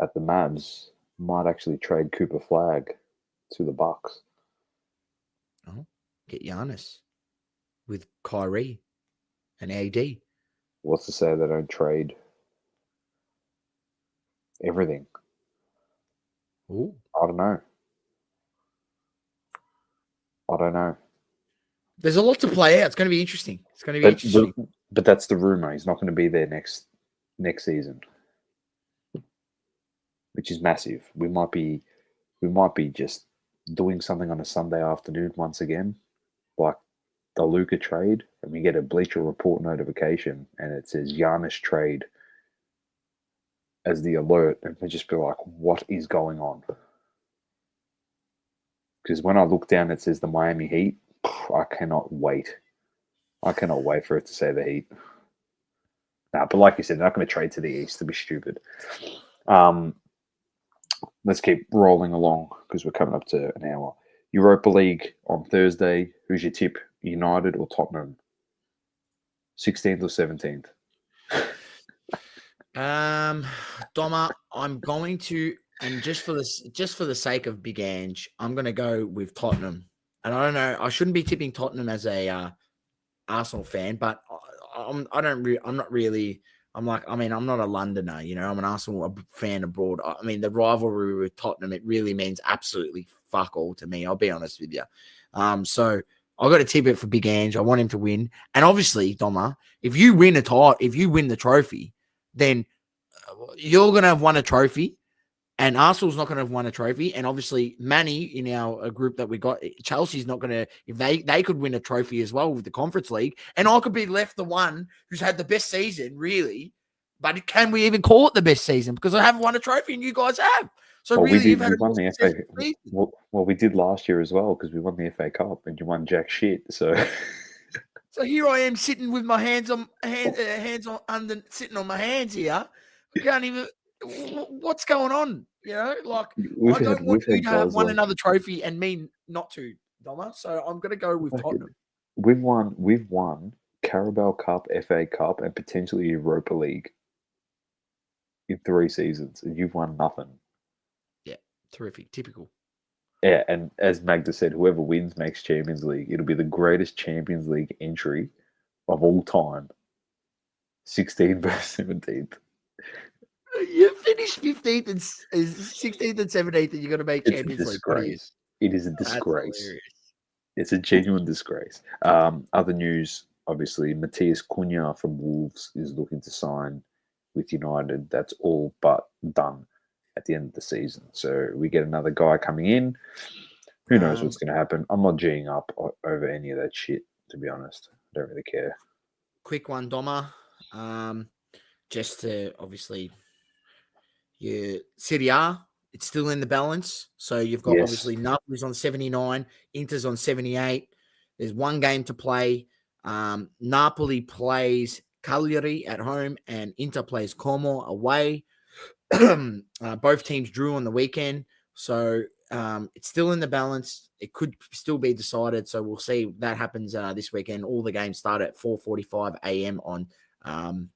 at the Mavs might actually trade Cooper Flag to the Bucks. Oh, get Giannis with Kyrie and AD. What's to say they don't trade everything? Ooh. I don't know. I don't know. There's a lot to play out. It's going to be interesting. It's going to be interesting. But that's the rumor. He's not going to be there next season, which is massive. We might be just doing something on a Sunday afternoon once again, like the Luca trade, and we get a Bleacher Report notification, and it says Giannis trade as the alert, and we just be like, "What is going on?" Because when I look down, it says the Miami Heat. I cannot wait. I cannot wait for it to say the Heat. Nah, but like you said, they're not going to trade to the East. It'd be stupid. Let's keep rolling along because we're coming up to an hour. Europa League on Thursday. Who's your tip? United or Tottenham? 16th or 17th? Doma, I'm going to, and just for the sake of Big Ange, I'm going to go with Tottenham. And I don't know, I shouldn't be tipping Tottenham as a Arsenal fan, but I'm not really. I'm not a Londoner, I'm an Arsenal fan abroad. I mean, the rivalry with Tottenham, it really means absolutely fuck all to me. I'll be honest with you. So I've got to tip it for Big Ange. I want him to win. And obviously, Doma, if you win the trophy, then you're going to have won a trophy. And Arsenal's not going to have won a trophy. And obviously, Manny, in our group that we got, Chelsea's not going to, if they could win a trophy as well with the Conference League. And I could be left the one who's had the best season, really. But can we even call it the best season? Because I haven't won a trophy and you guys have. So well, really, you've had we won the FA. Well, we did last year as well because we won the FA Cup and you won jack shit. So here I am sitting with my hands on sitting on my hands here. I can't even. What's going on? I don't want you to have won another trophy and me not to, Doma. So I'm going to go with Tottenham. We've won Carabao Cup, FA Cup, and potentially Europa League in 3 seasons, and you've won nothing. Yeah, terrific, typical. Yeah, and as Magda said, whoever wins makes Champions League. It'll be the greatest Champions League entry of all time. 16th versus 17th. You finished 15th and 16th and 17th, and you're going to make Champions League. Disgrace. It is a disgrace. It's a genuine disgrace. Other news, obviously, Matthias Cunha from Wolves is looking to sign with United. That's all but done at the end of the season. So we get another guy coming in. Who knows what's going to happen? I'm not G'ing up over any of that shit, to be honest. I don't really care. Quick one, Doma. Just to obviously... Your Serie A, it's still in the balance. So you've got obviously Napoli's on 79, Inter's on 78. There's one game to play. Napoli plays Cagliari at home and Inter plays Como away. Both teams drew on the weekend. So it's still in the balance. It could still be decided. So we'll see if that happens this weekend. All the games start at 4:45 a.m. on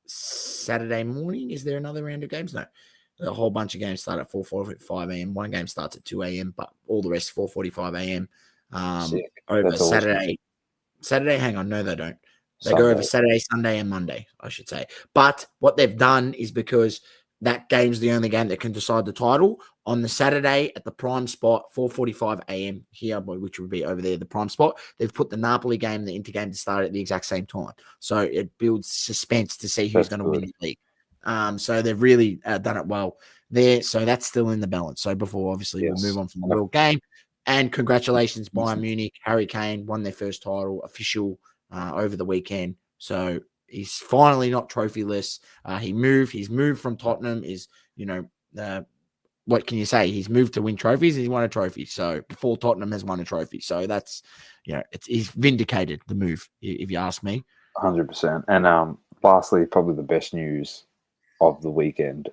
Saturday morning. Is there another round of games? No. A whole bunch of games start at 4:45 a.m. One game starts at 2 a.m., but all the rest 4:45 a.m. Over Saturday. Saturday, hang on. No, they don't. They go over Saturday, Sunday, and Monday, I should say. But what they've done is because that game's the only game that can decide the title. On the Saturday at the prime spot, 4:45 a.m. here, which would be over there, the prime spot, they've put the Napoli game, the Inter game to start at the exact same time. So it builds suspense to see who's going to win the league. So they've really done it well there. So that's still in the balance. So before, obviously, we'll move on from the World Game. And congratulations, Bayern Munich. Harry Kane won their first title, official, over the weekend. So he's finally not trophyless. He's moved from Tottenham. What can you say? He's moved to win trophies. He's won a trophy. So before Tottenham has won a trophy. So that's, he's vindicated the move, if you ask me. 100%. And lastly, probably the best news of the weekend,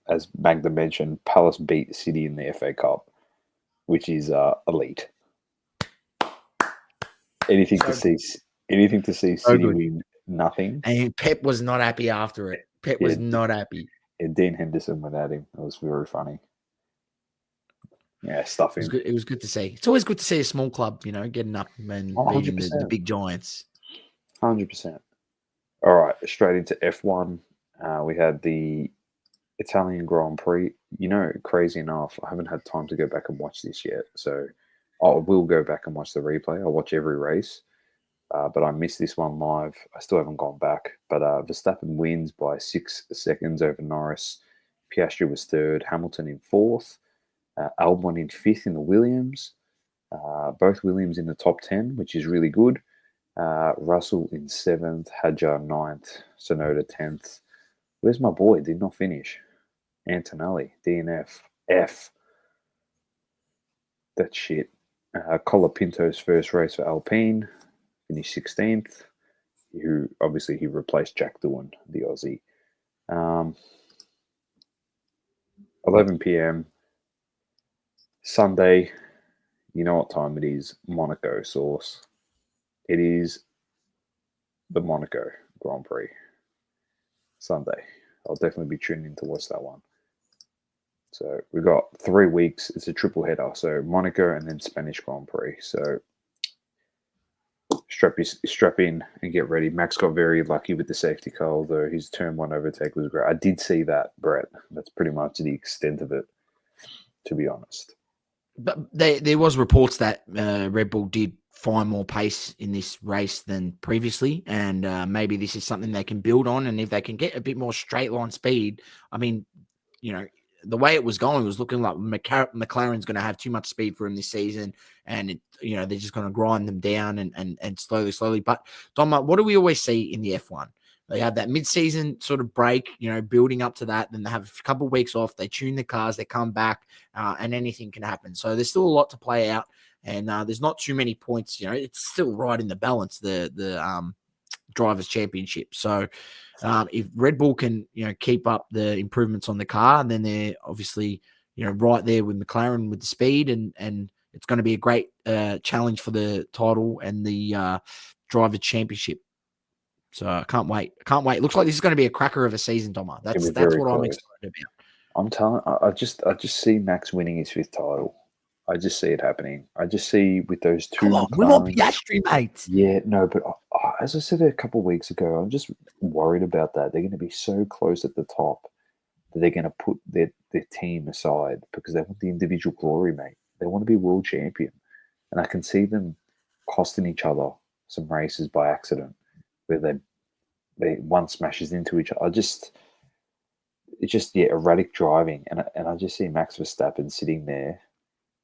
as Magda mentioned, Palace beat City in the FA Cup, which is elite. Anything to see City win, nothing. And Pep was not happy after it. Pep was not happy. Yeah, Dean Henderson went at him. It was very funny. Yeah, stuff him. It was good to see. It's always good to see a small club, getting up and beating the big giants. 100%. All right, straight into F1. We had the Italian Grand Prix. Crazy enough, I haven't had time to go back and watch this yet. So I will go back and watch the replay. I'll watch every race, but I missed this one live. I still haven't gone back. But Verstappen wins by 6 seconds over Norris. Piastri was third. Hamilton in fourth. Albon in fifth in the Williams. Both Williams in the top 10, which is really good. Russell in seventh. Hadjar ninth. Sonoda 10th. Where's my boy? Did not finish. Antonelli, DNF. F. That's shit. Colapinto's first race for Alpine, finished 16th. Who obviously he replaced Jack Doohan, the Aussie. 11 p.m. Sunday. You know what time it is? Monaco sauce. It is the Monaco Grand Prix. Sunday. I'll definitely be tuning in to watch that one. So we've got 3 weeks. It's a triple header. So Monaco and then Spanish Grand Prix. So strap in and get ready. Max got very lucky with the safety car, although his turn one overtake was great. I did see that, Brett. That's pretty much the extent of it, to be honest. But there was reports that Red Bull did find more pace in this race than previously, and maybe this is something they can build on. And if they can get a bit more straight line speed, I mean, the way it was going was looking like McLaren's going to have too much speed for him this season, and they're just going to grind them down and slowly. But Dom, what do we always see in the F1? They have that mid-season sort of break, building up to that. Then they have a couple of weeks off. They tune the cars. They come back, and anything can happen. So there's still a lot to play out, and there's not too many points. It's still right in the balance, the Drivers' Championship. So if Red Bull can, keep up the improvements on the car, then they're obviously, right there with McLaren with the speed, and it's going to be a great challenge for the title and the Drivers' Championship. So I can't wait. It looks like this is going to be a cracker of a season, Doma. That's what close. I'm excited about. I'm telling. I just see Max winning his 5th title. I just see it happening. I just see with those two. Come on, we're not Piastri, mate. Yeah, no, but as I said a couple of weeks ago, I'm just worried about that. They're going to be so close at the top that they're going to put their team aside because they want the individual glory, mate. They want to be world champion, and I can see them costing each other some races by accident, where they one smashes into each other. It's just erratic driving, and I just see Max Verstappen sitting there,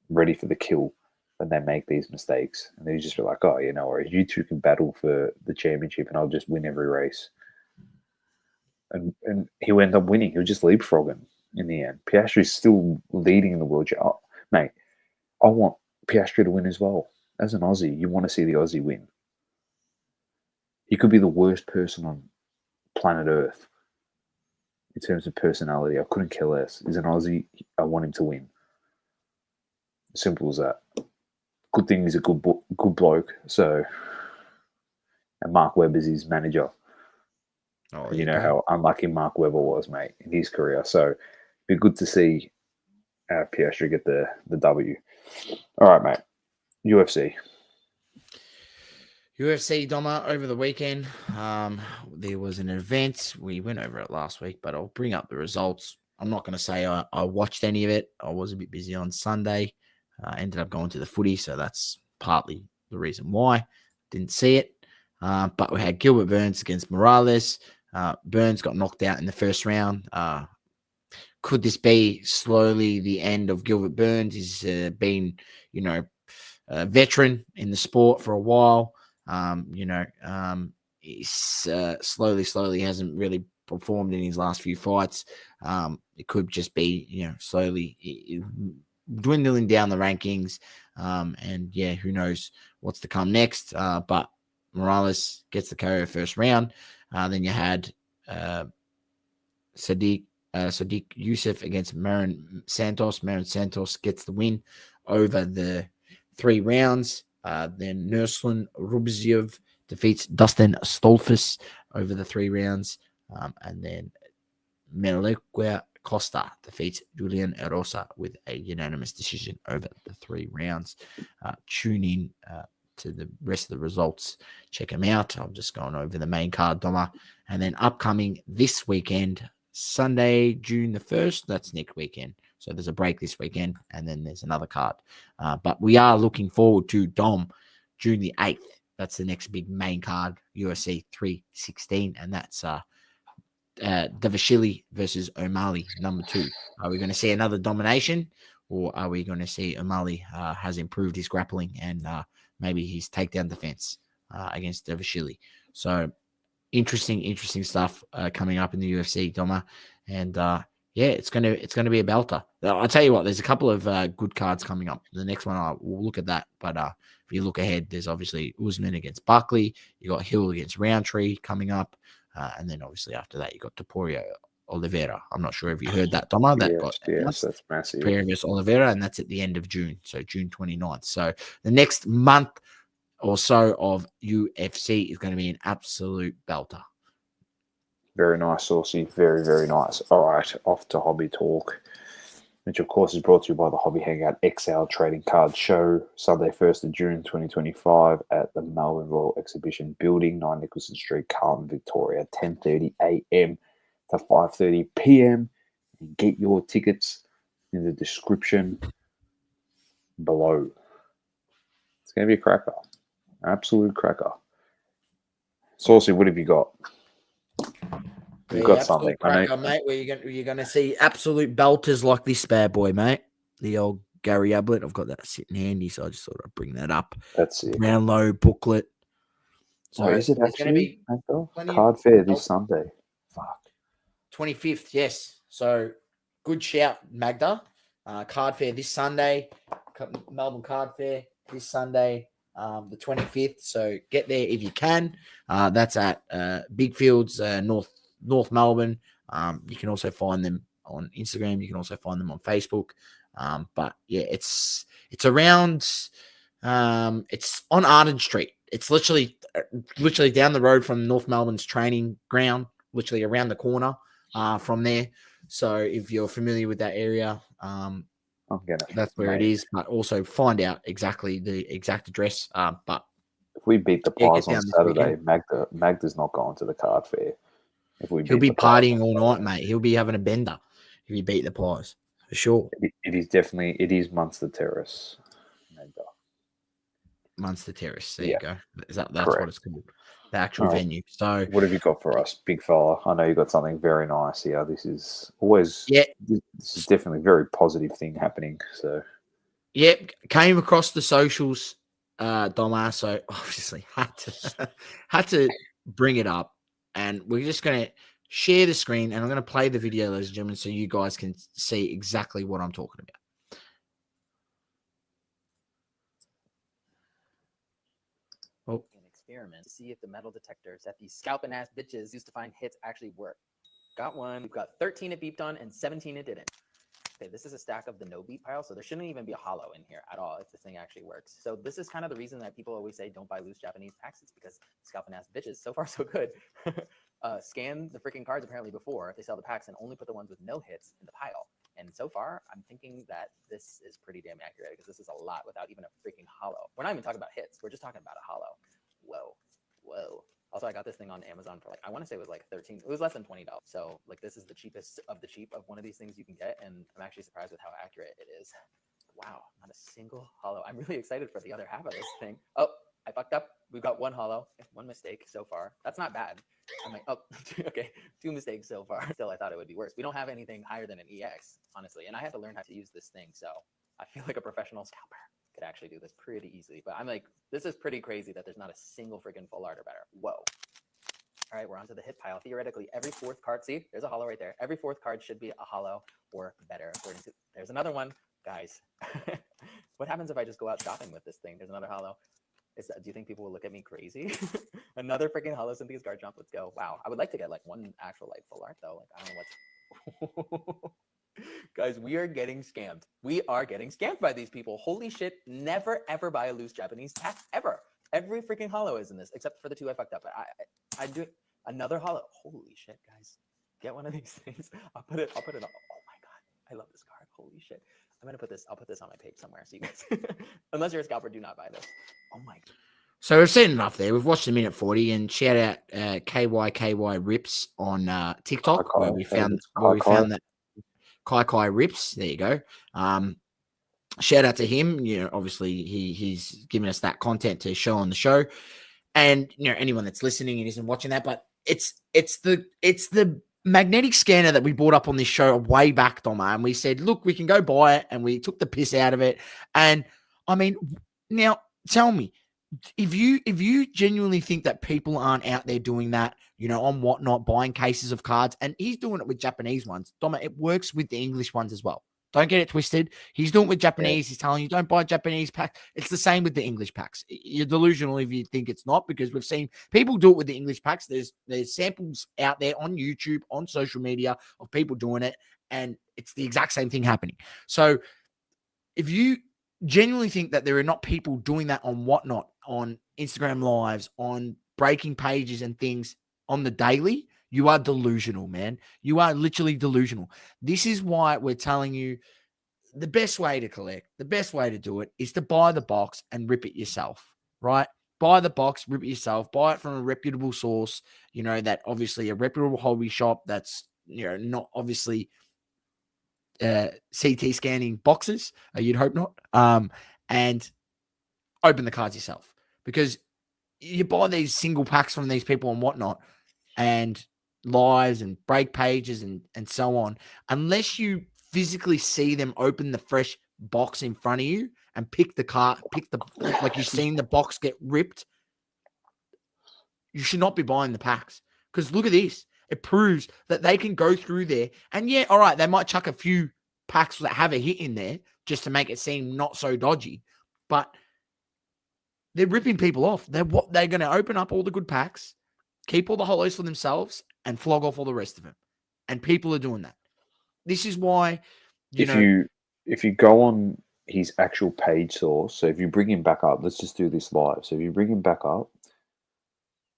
ready for the kill when they make these mistakes, and they just be like, "Oh, or you two can battle for the championship, and I'll just win every race." And he'll end up winning. He'll just leapfrog him in the end. Piastri's still leading in the world. Mate, I want Piastri to win as well. As an Aussie, you want to see the Aussie win. He could be the worst person on planet Earth in terms of personality. I couldn't care less. He's an Aussie. I want him to win. Simple as that. Good thing he's a good bloke. So, and Mark Webber's his manager. Oh, you know how unlucky Mark Webber was, mate, in his career. So, it'd be good to see Piastri get the W. All right, mate. UFC, Doma, over the weekend. There was an event. We went over it last week, but I'll bring up the results. I'm not going to say I watched any of it. I was a bit busy on Sunday. Ended up going to the footy, so that's partly the reason why. Didn't see it. But we had Gilbert Burns against Morales. Burns got knocked out in the first round. Could this be slowly the end of Gilbert Burns? He's been, a veteran in the sport for a while. He's slowly hasn't really performed in his last few fights. It could just be, slowly dwindling down the rankings. And who knows what's to come next. But Morales gets the KO first round. Then you had Sadiq Youssef against Marin Santos. Marin Santos gets the win over the 3 rounds. Then Nurslan Rubziev defeats Dustin Stolfus over the 3 rounds. And then Melequia Costa defeats Julian Erosa with a unanimous decision over the 3 rounds. Tune in to the rest of the results. Check them out. I'm just going over the main card, Doma. And then upcoming this weekend, Sunday, June the 1st, that's next weekend. So there's a break this weekend, and then there's another card. But we are looking forward to Dom, June the 8th. That's the next big main card, UFC 316, and that's Davashili versus O'Malley, number 2. Are we going to see another domination, or are we going to see O'Malley has improved his grappling and maybe his takedown defense against Davashili? So interesting stuff coming up in the UFC, Doma, and yeah, it's gonna be a belter. I'll tell you what, there's a couple of good cards coming up. The next one we'll look at that, but if you look ahead, there's obviously Usman against Buckley. You got Hill against Roundtree coming up, and then obviously after that you got Topuria Oliveira. I'm not sure if you heard that, Doma. Yes, that's massive. Topuria versus Oliveira, and that's at the end of June, so June 29th. So the next month or so of UFC is going to be an absolute belter. Very nice, Saucy. Very, very nice. All right, off to Hobby Talk, which of course is brought to you by the Hobby Hangout XL Trading Card Show, Sunday 1st of June 2025 at the Melbourne Royal Exhibition Building, 9 Nicholson Street, Carlton, Victoria, 10:30 a.m. to 5:30 p.m. And get your tickets in the description below. It's going to be a cracker. Absolute cracker. Saucy, what have you got? You've got something, cracker, mate. Where you're going to see absolute belters like this bad boy, mate. The old Gary Ablett. I've got that sitting handy, so I just thought I'd bring that up. That's it. Brownlow booklet. So is it actually card fair this Sunday? Fuck. 25th, yes. So good shout, Magda. Card fair this Sunday. Melbourne Card Fair this Sunday. The 25th, so get there if you can. That's at Big Fields, North Melbourne. You can also find them on Instagram. You can also find them on Facebook. But yeah, it's around. It's on Arden Street. It's literally down the road from North Melbourne's training ground. Literally around the corner from there. So if you're familiar with that area, that's where it is. But also find out exactly the exact address. But if we beat the Pies on Saturday, Magda's not going to the card fair. He'll be partying all night, mate. He'll be having a bender if you beat the Pies, for sure. It is Munster Terrace, Magda. Munster Terrace. There you go. That's what it's called. The actual venue. So what have you got for us, big fella? I know you got something very nice here. This is always this is definitely a very positive thing happening. So came across the socials, Doma, so obviously had to bring it up, and we're just gonna share the screen and I'm gonna play the video, ladies and gentlemen, so you guys can see exactly what I'm talking about. Experiment to see if the metal detectors that these scalping ass bitches used to find hits actually work. Got one. We've got 13 it beeped on and 17 it didn't. Okay, this is a stack of the no beep pile, so there shouldn't even be a hollow in here at all if the thing actually works. So this is kind of the reason that people always say don't buy loose Japanese packs. It's because scalping ass bitches, so far so good, scan the freaking cards apparently before they sell the packs and only put the ones with no hits in the pile. And so far, I'm thinking that this is pretty damn accurate because this is a lot without even a freaking hollow. We're not even talking about hits. We're just talking about a hollow. Whoa. Also, I got this thing on Amazon for I want to say it was like 13. It was less than $20. So this is the cheapest of the cheap of one of these things you can get. And I'm actually surprised with how accurate it is. Wow, not a single hollow. I'm really excited for the other half of this thing. Oh, I fucked up. We've got one hollow, one mistake so far. That's not bad. I'm like, oh, okay, 2 mistakes so far. Still, I thought it would be worse. We don't have anything higher than an EX, honestly. And I had to learn how to use this thing. So I feel like a professional scalper could actually do this pretty easily. But I'm like, this is pretty crazy that there's not a single freaking full art or better. Whoa. All right, we're onto the hit pile. Theoretically, every 4th card, see, there's a hollow right there. Every 4th card should be a hollow or better. According to, there's another one. Guys, what happens if I just go out shopping with this thing? There's another hollow. Do you think people will look at me crazy? Another freaking hollow Cynthia's card jump. Let's go. Wow. I would like to get one actual full art though. I don't know what's... Guys, we are getting scammed. We are getting scammed by these people. Holy shit. Never, ever buy a loose Japanese pack. Ever. Every freaking hollow is in this, except for the 2 I fucked up. I do another hollow. Holy shit, guys. Get one of these things. I'll put it on. Oh my God. I love this card. Holy shit. I'll put this on my page somewhere so you guys, unless you're a scalper, do not buy this. Oh my God. So we've seen enough there. We've watched a minute 40 and shout out KYKY Rips on TikTok where we found that Kai Rips. There you go. Shout out to him. Obviously he's given us that content to show on the show, and anyone that's listening and isn't watching that, but it's the magnetic scanner that we brought up on this show way back, Doma, and we said, look, we can go buy it, and we took the piss out of it. And I mean, now tell me, if you genuinely think that people aren't out there doing that, on Whatnot, buying cases of cards, and he's doing it with Japanese ones, Doma, it works with the English ones as well. Don't get it twisted. He's doing it with Japanese. He's telling you don't buy Japanese packs. It's the same with the English packs. You're delusional if you think it's not, because we've seen people do it with the English packs. There's samples out there on YouTube, on social media of people doing it, and it's the exact same thing happening. So if you genuinely think that there are not people doing that on Whatnot, on Instagram Lives, on breaking pages and things on the daily, you are delusional, man. You are literally delusional. This is why we're telling you the best way to collect, the best way to do it is to buy the box and rip it yourself, right? Buy the box, rip it yourself, buy it from a reputable source, that obviously a reputable hobby shop that's, not obviously CT scanning boxes. You'd hope not. And open the cards yourself, because you buy these single packs from these people and Whatnot, and lives and break pages and so on, unless you physically see them open the fresh box in front of you and pick like you've seen the box get ripped, you should not be buying the packs. Because look at this. It proves that they can go through there, and yeah, all right, they might chuck a few packs that have a hit in there just to make it seem not so dodgy, but they're ripping people off. They're going to open up all the good packs, keep all the hollows for themselves, and flog off all the rest of them. And people are doing that. This is why, if you go on his actual page source, so if you bring him back up, let's just do this live. So if you bring him back up,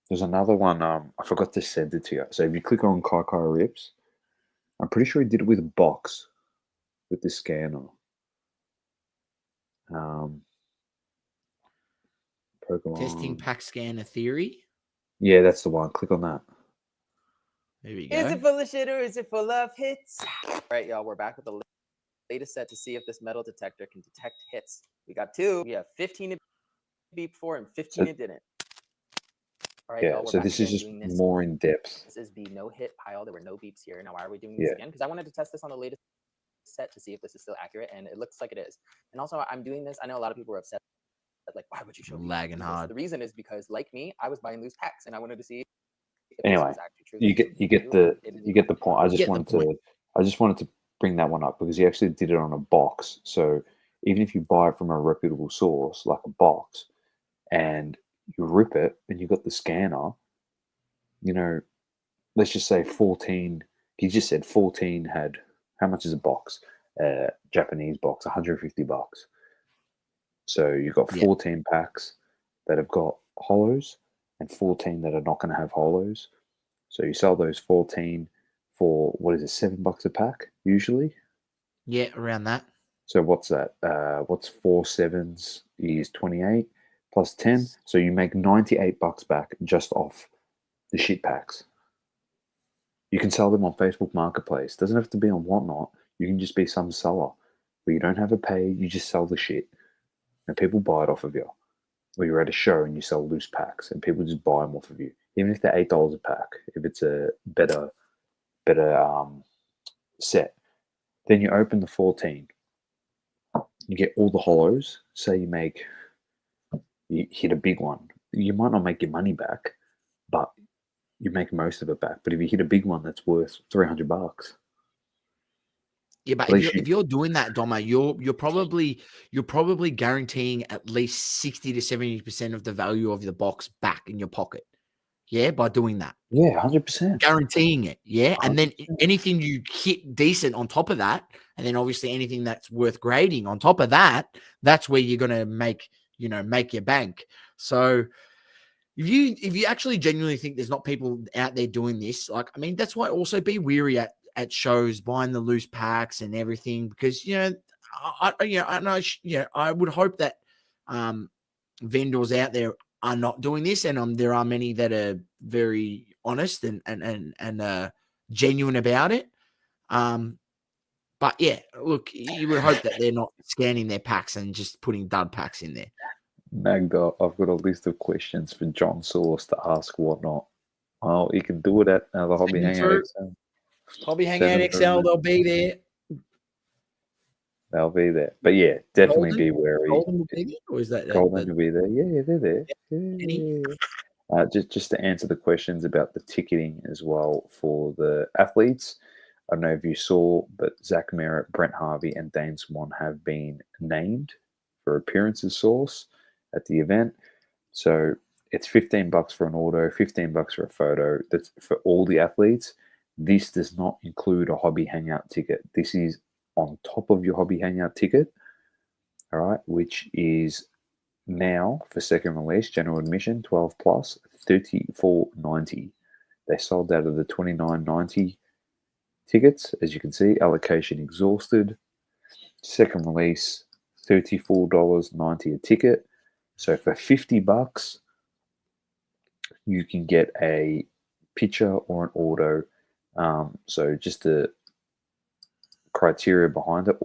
there's another one. I forgot to send it to you. So if you click on Kai Rips, I'm pretty sure he did it with a box with the scanner. Pokemon. Testing pack scanner theory. Yeah, that's the one. Click on that. There we go. Is it full of shit or is it full of hits? All right, y'all, we're back with the latest set to see if this metal detector can detect hits. We got 2. We have 15 it beeped for and 15 it didn't. All right, yeah, y'all, so this is just more in depth. This is the no hit pile. There were no beeps here. Now, why are we doing this again? Because I wanted to test this on the latest set to see if this is still accurate, and it looks like it is. And also, I'm doing this. I know a lot of people were upset. Like, why would you show lagging hard? The reason is because, like me, I was buying loose packs, and I wanted to see. Anyway, you get the point. I just wanted to bring that one up because he actually did it on a box. So even if you buy it from a reputable source like a box, and you rip it, and you got the scanner, let's just say 14. He just said 14 had, how much is a box? Japanese box, $150. So you've got 14 packs that have got hollows and 14 that are not going to have hollows. So you sell those 14 for, what is it, $7 a pack usually? Yeah, around that. So what's that? What's 4 7s is 28 plus 10. So you make $98 back just off the shit packs. You can sell them on Facebook Marketplace. Doesn't have to be on Whatnot. You can just be some seller where you don't have a pay. You just sell the shit. And people buy it off of you. Or you're at a show and you sell loose packs and people just buy them off of you. Even if they're $8 a pack, if it's a better set. Then you open the 14. You get all the hollows. Say you hit a big one. You might not make your money back, but you make most of it back. But if you hit a big one that's worth $300, yeah, but if you're doing that, Doma, you're probably guaranteeing at least 60 to 70% of the value of the box back in your pocket. Yeah, by doing that. Yeah, 100%. Guaranteeing it. Yeah. 100%. And then 100%. anything you hit decent on top of that, and then obviously anything that's worth grading on top of that, that's where you're gonna make your bank. So if you actually genuinely think there's not people out there doing this, that's why also be weary at shows buying the loose packs and everything, because I would hope that vendors out there are not doing this, and there are many that are very honest and genuine about it. But But yeah, look, you would hope that they're not scanning their packs and just putting dud packs in there. Magda, I've got a list of questions for John Source to ask whatnot. Well, you can do it at the Hobby Hangout XL. Hobby Hangout XL, they'll be there. They'll be there. But yeah, definitely Golden? be wary. Golden will be there, or is that Golden will be there. Yeah, they're there. Any? Just to answer the questions about the ticketing as well for the athletes. I don't know if you saw, but Zach Merritt, Brent Harvey, and Dane Swan have been named for appearances source at the event. So it's $15 for an auto, $15 for a photo. That's for all the athletes. This does not include a Hobby Hangout ticket. This is on top of your Hobby Hangout ticket, all right, which is now for second release, general admission, 12 plus, $34.90. They sold out of the $29.90 tickets. As you can see, allocation exhausted. Second release, $34.90 a ticket. So for $50, you can get a picture or an auto. So just the criteria behind it.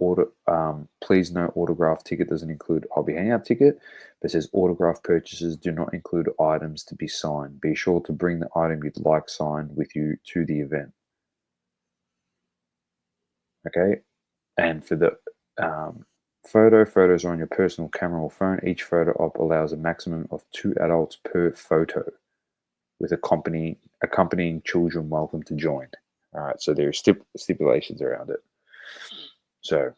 Please note, autograph ticket doesn't include Hobby Hangout ticket, but says autograph purchases do not include items to be signed. Be sure to bring the item you'd like signed with you to the event. Okay, and for the photos are on your personal camera or phone. Each photo op allows a maximum of 2 adults per photo, with accompanying children welcome to join. All right, so there are stipulations around it. So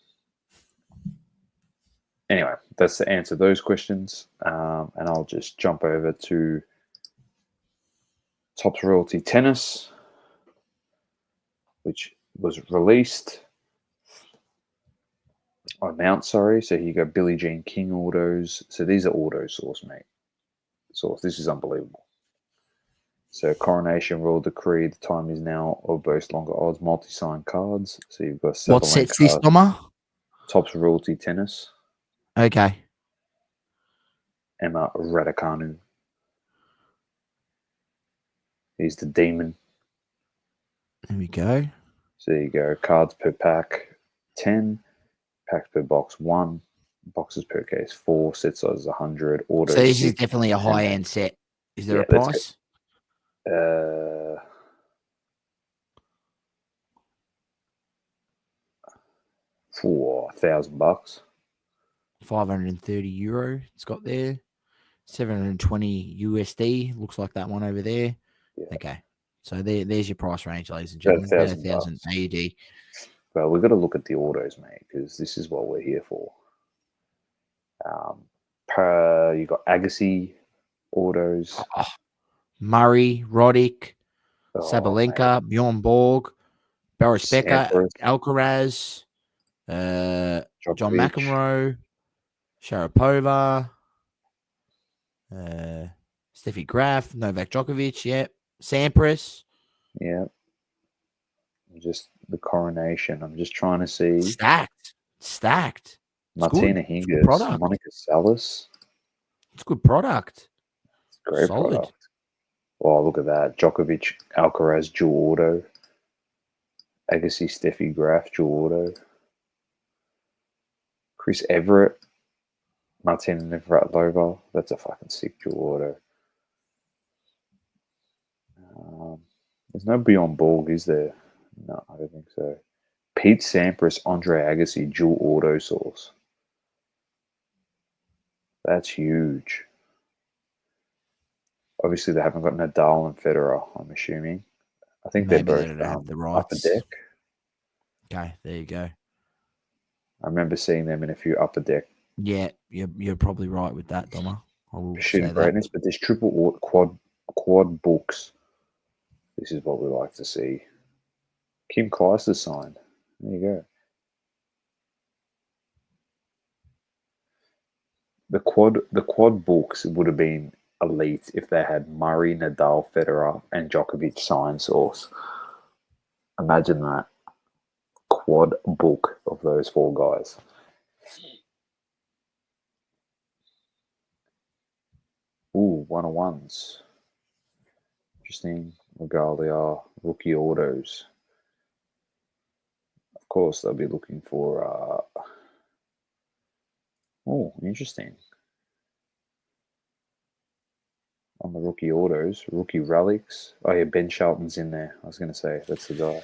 anyway, that's to answer those questions, and I'll just jump over to Topps Royalty Tennis, which was released on Mount, sorry. So you got Billie Jean King autos. So these are auto source, mate. Source. This is unbelievable. So Coronation Royal Decree. The time is now, or boast longer odds. Multi-sign cards. So you've got what sets this number? Topps Royalty Tennis. Okay. Emma Raducanu. He's the demon. There we go. So there you go. Cards per pack, 10. Packs per box, 1. Boxes per case, 4. Set size is 100. Auto. So this is definitely a high-end set. Is there a price? $4,000. €530 it's got there. 720 USD. Looks like that one over there. Yeah. Okay. So there's your price range, ladies and gentlemen. About 1,000 AUD. Well, we've got to look at the autos, mate, because this is what we're here for. You got Agassi autos. Murray, Roddick, Sabalenka, Bjorn Borg, Boris Becker, Alcaraz, John McEnroe, Sharapova, Steffi Graf, Novak Djokovic, yep. Sampras. Yeah. Just the Coronation. I'm just trying to see. Stacked. Martina Hingis, Monica Seles. It's a good product. It's a great product. Oh, look at that. Djokovic, Alcaraz, dual auto. Agassi, Steffi Graf, dual auto. Chris Everett, Martina Navratilova. That's a fucking sick dual auto. There's no Bjorn Borg, is there? No, I don't think so. Pete Sampras, Andre Agassi, dual auto source. That's huge. Obviously, they haven't got Nadal and Federer, I'm assuming. I think they're both have the rights. Upper Deck. Okay, there you go. I remember seeing them in a few Upper Deck. Yeah, you're probably right with that, Doma. I will Shooting greatness, but there's triple quad books. This is what we like to see. Kim Kleister signed. There you go. The quad books would have been elite if they had Murray, Nadal, Federer, and Djokovic sign source. Imagine that. Quad book of those 4 guys. Ooh, 101s. Interesting. Regalia, rookie autos. Of course, they'll be looking for. Oh, interesting. On the rookie autos, rookie relics. Oh yeah, Ben Shelton's in there. I was going to say that's the guy.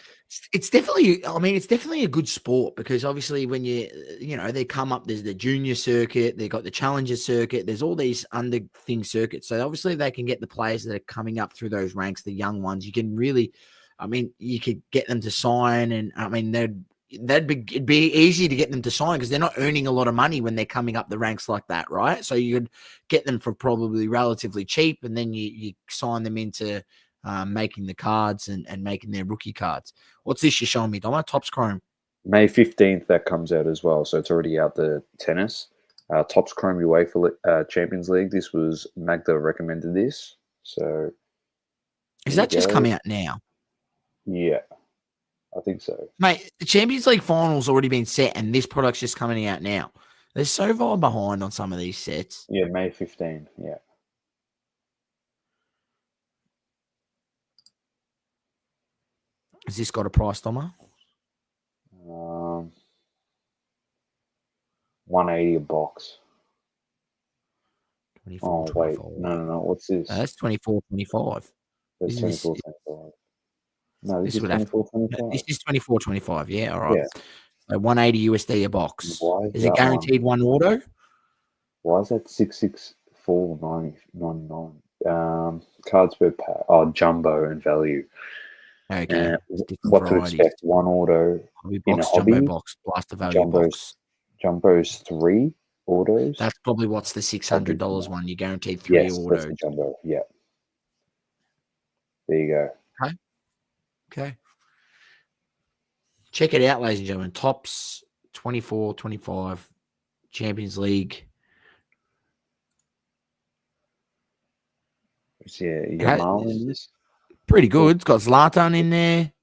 It's definitely, I mean, it's definitely a good sport because obviously when they come up, there's the junior circuit, they've got the challenger circuit, there's all these under thing circuits. So obviously they can get the players that are coming up through those ranks, the young ones. You can really, I mean, you could get them to sign, and I mean, it'd be easy to get them to sign because they're not earning a lot of money when they're coming up the ranks like that, right? So you could get them for probably relatively cheap, and then you sign them into making the cards and making their rookie cards. What's this you're showing me, Dom? Topps Chrome. May 15th, that comes out as well. So it's already out, the tennis. Topps Chrome UEFA Champions League. This was Magda recommended this. So is that just coming out now? Yeah, I think so. Mate, the Champions League final's already been set, and this product's just coming out now. They're so far behind on some of these sets. Yeah, May 15. Yeah. Has this got a price, Doma? 180 a box. 24, oh, wait. 25. No. What's this? That's 24, 25. That's 24, 25. No, this is 24, 25. This is 24, 25. Yeah, all right. Yeah. So 180 USD a box. Why is it guaranteed one auto? Why is that 664.99? Cards per pack. Oh, jumbo and value. Okay. What to expect? One auto hobby in box, a hobby. Jumbo box, blaster value box. Jumbo's 3 autos. That's probably what's the $600 one. You guaranteed 3 autos. That's the jumbo. Yeah. There you go. Okay. Check it out, ladies and gentlemen. Topps 24, 25 Champions League. Yeah, Yamal in this. Pretty good. It's got Zlatan in there.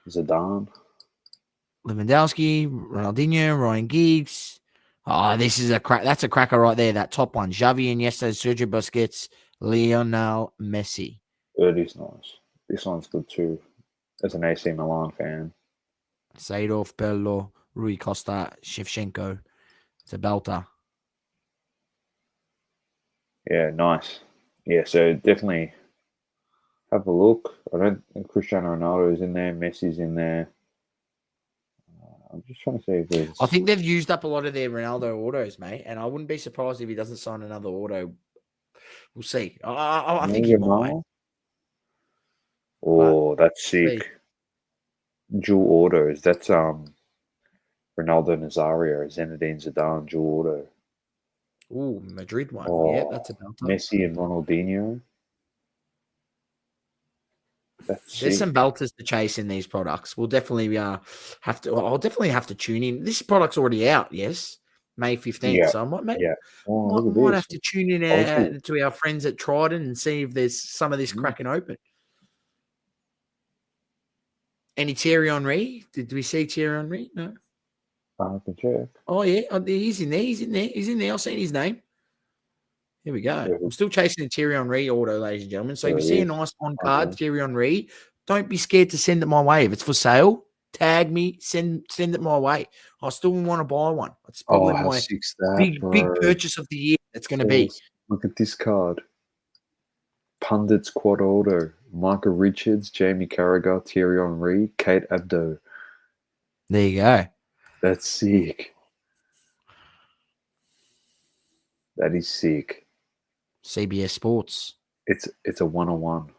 Zidane. Lewandowski, Ronaldinho, Ryan Giggs. Oh, this is a crack. That's a cracker right there. That top one. Xavi, Iniesta, Sergio Busquets, Lionel Messi. It is nice. This one's good too. As an AC Milan fan. Seedorf, Pirlo, Rui Costa, Shevchenko. It's a belter. Yeah, nice. Yeah, so definitely have a look. I don't think Cristiano Ronaldo is in there. Messi's in there. I'm just trying to see if there's... I think they've used up a lot of their Ronaldo autos, mate, and I wouldn't be surprised if he doesn't sign another auto. We'll see. I think he might. Oh, that's sick. Dual autos. That's Ronaldo Nazario, Zinedine Zidane, dual auto. Ooh, Madrid one. Oh, yeah, that's a belter. Messi and Ronaldinho. There's some belters to chase in these products. We'll definitely have to. I'll definitely have to tune in. This product's already out. Yes, May 15th. Yeah. So I might have to tune in to our friends at Trident and see if there's some of this cracking open. Any Thierry Henry? Did we see Thierry Henry? No. I can check. Oh yeah, he's in there. He's in there. I've seen his name. Here we go. I'm still chasing the Thierry Henry auto, ladies and gentlemen. So if you see a nice on-card Thierry Henry, don't be scared to send it my way. If it's for sale, tag me, send it my way. I still want to buy one. It's probably my big purchase of the year. It's going to be. Look at this card. Pundits quad auto. Michael Richards, Jamie Carragher, Thierry Henry, Kate Abdo. There you go. That's sick. That is sick. CBS Sports. It's a 1-on-1.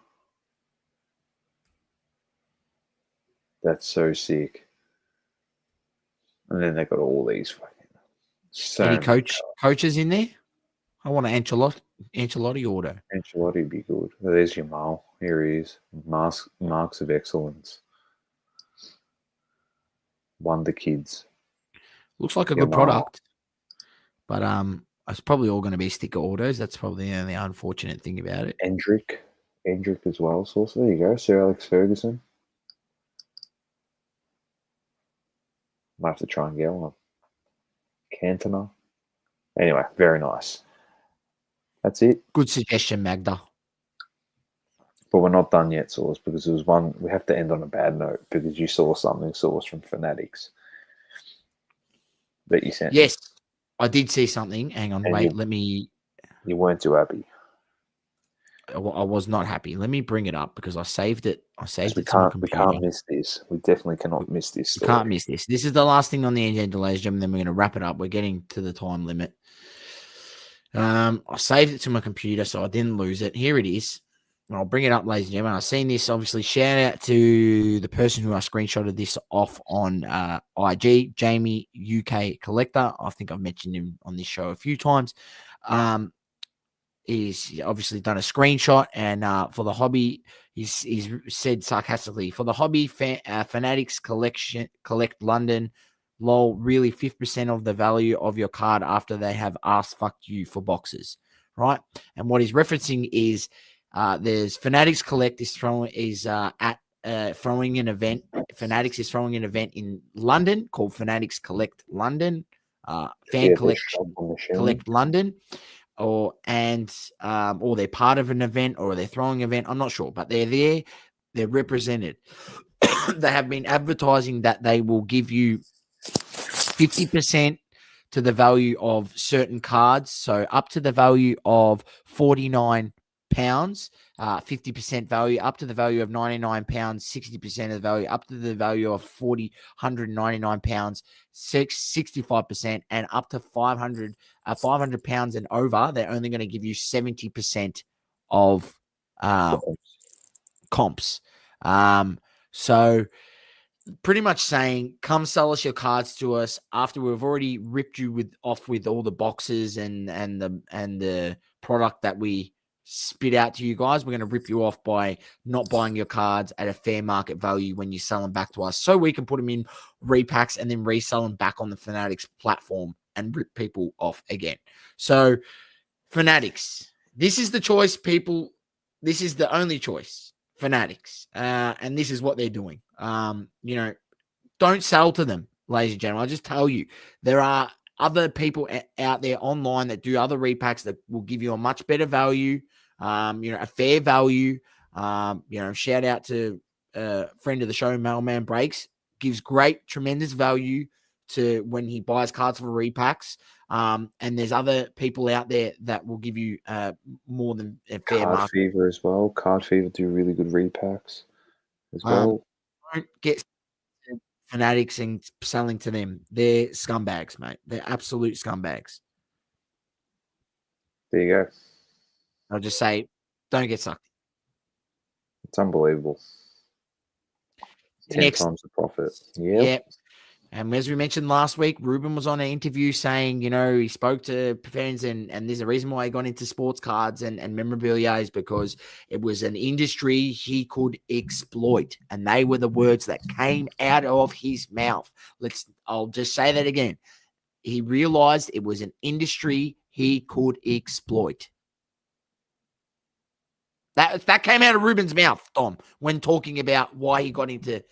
That's so sick. And then they got all these fucking. Any coaches in there? I want an Ancelotti order. Ancelotti would be good. There's Yamal. Here he is. Marks of excellence. Wonder Kids. Looks like a good product. But it's probably all going to be sticker orders. That's probably the only unfortunate thing about it. Endrick as well. So there you go. Sir Alex Ferguson. Might have to try and get one. Cantona. Anyway, very nice. That's it. Good suggestion, Magda. But we're not done yet, Source, because there was one. We have to end on a bad note because you saw something, Source, from Fanatics. that you sent? Yes, I did see something. Hang on, And wait, let me. You weren't too happy. I was not happy. Let me bring it up because I saved it. I saved We it to my can't. We computer. can't miss this. We definitely cannot miss this You story. can't miss this. This is the last thing on the agenda, ladies and gentlemen. Then we're going to wrap it up. We're getting to the time limit. I saved it to my computer, so I didn't lose it. Here it is. I'll bring it up, ladies and gentlemen. I've seen this. Obviously, shout out to the person who I screenshotted this off on IG, Jamie UK Collector. I think I've mentioned him on this show a few times. He's obviously done a screenshot, and for the hobby, he's said sarcastically, for the hobby fanatics collect London. Lol, really 50% of the value of your card after they have fucked you for boxes, right? And what he's referencing is there's Fanatics Collect is throwing an event. Fanatics is throwing an event in London called Fanatics Collect London, Fan Collect London, or they're part of an event or they're throwing an event. I'm not sure, but they're there. They're represented. They have been advertising that they will give you 50% to the value of certain cards. So up to the value of £49, 50% value, up to the value of £99, 60% of the value, up to the value of £199, 65%, and up to £500 and over, they're only going to give you 70% of comps. So pretty much saying, come sell us your cards to us after we've already ripped you off with all the boxes and the product that we spit out to you guys. We're going to rip you off by not buying your cards at a fair market value when you sell them back to us, so we can put them in repacks and then resell them back on the Fanatics platform and rip people off again. So Fanatics, this is the choice, people. This is the only choice. Fanatics, and this is what they're doing. Don't sell to them, ladies and gentlemen. I'll just tell you, there are other people out there online that do other repacks that will give you a much better value, a fair value. Shout out to a friend of the show, Mailman Breaks, gives tremendous value to when he buys cards for repacks. And there's other people out there that will give you more than a fair market. Card Fever as well. Card Fever do really good repacks as well. Don't get Fanatics and selling to them. They're scumbags, mate. They're absolute scumbags. There you go. I'll just say, don't get sucked. It's unbelievable. 10 times the profit. Yep. And as we mentioned last week, Ruben was on an interview saying, he spoke to fans and there's a reason why he got into sports cards and memorabilia is because it was an industry he could exploit. And they were the words that came out of his mouth. I'll just say that again. He realized it was an industry he could exploit. That came out of Ruben's mouth, Tom, when talking about why he got into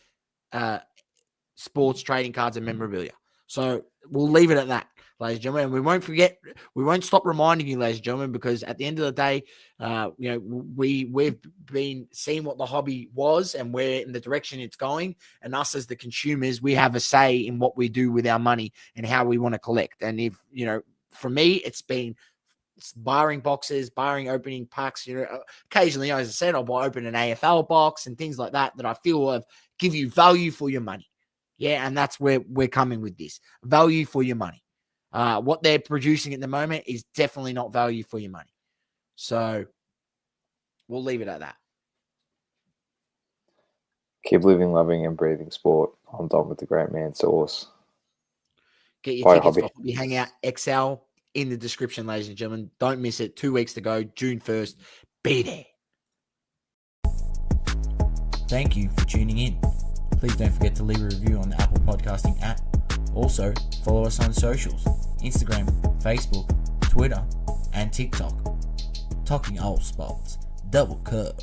sports trading cards and memorabilia. So we'll leave it at that, ladies and gentlemen. We won't stop reminding you, ladies and gentlemen, because at the end of the day, we've been seeing what the hobby was and where in the direction it's going. And us as the consumers, we have a say in what we do with our money and how we want to collect. And if, for me, it's been barring boxes, barring opening packs. Occasionally, as I said, I'll open an AFL box and things like that I feel will give you value for your money. Yeah, and that's where we're coming with this. Value for your money. What they're producing at the moment is definitely not value for your money. So we'll leave it at that. Keep living, loving, and breathing sport. I'm Dom with the Great Man Sauce. Get your tickets for Hobby Hangout XL in the description, ladies and gentlemen. Don't miss it. 2 weeks to go, June 1st. Be there. Thank you for tuning in. Please don't forget to leave a review on the Apple Podcasting app. Also, follow us on socials, Instagram, Facebook, Twitter, and TikTok. Talking Old Spots, Double Curve.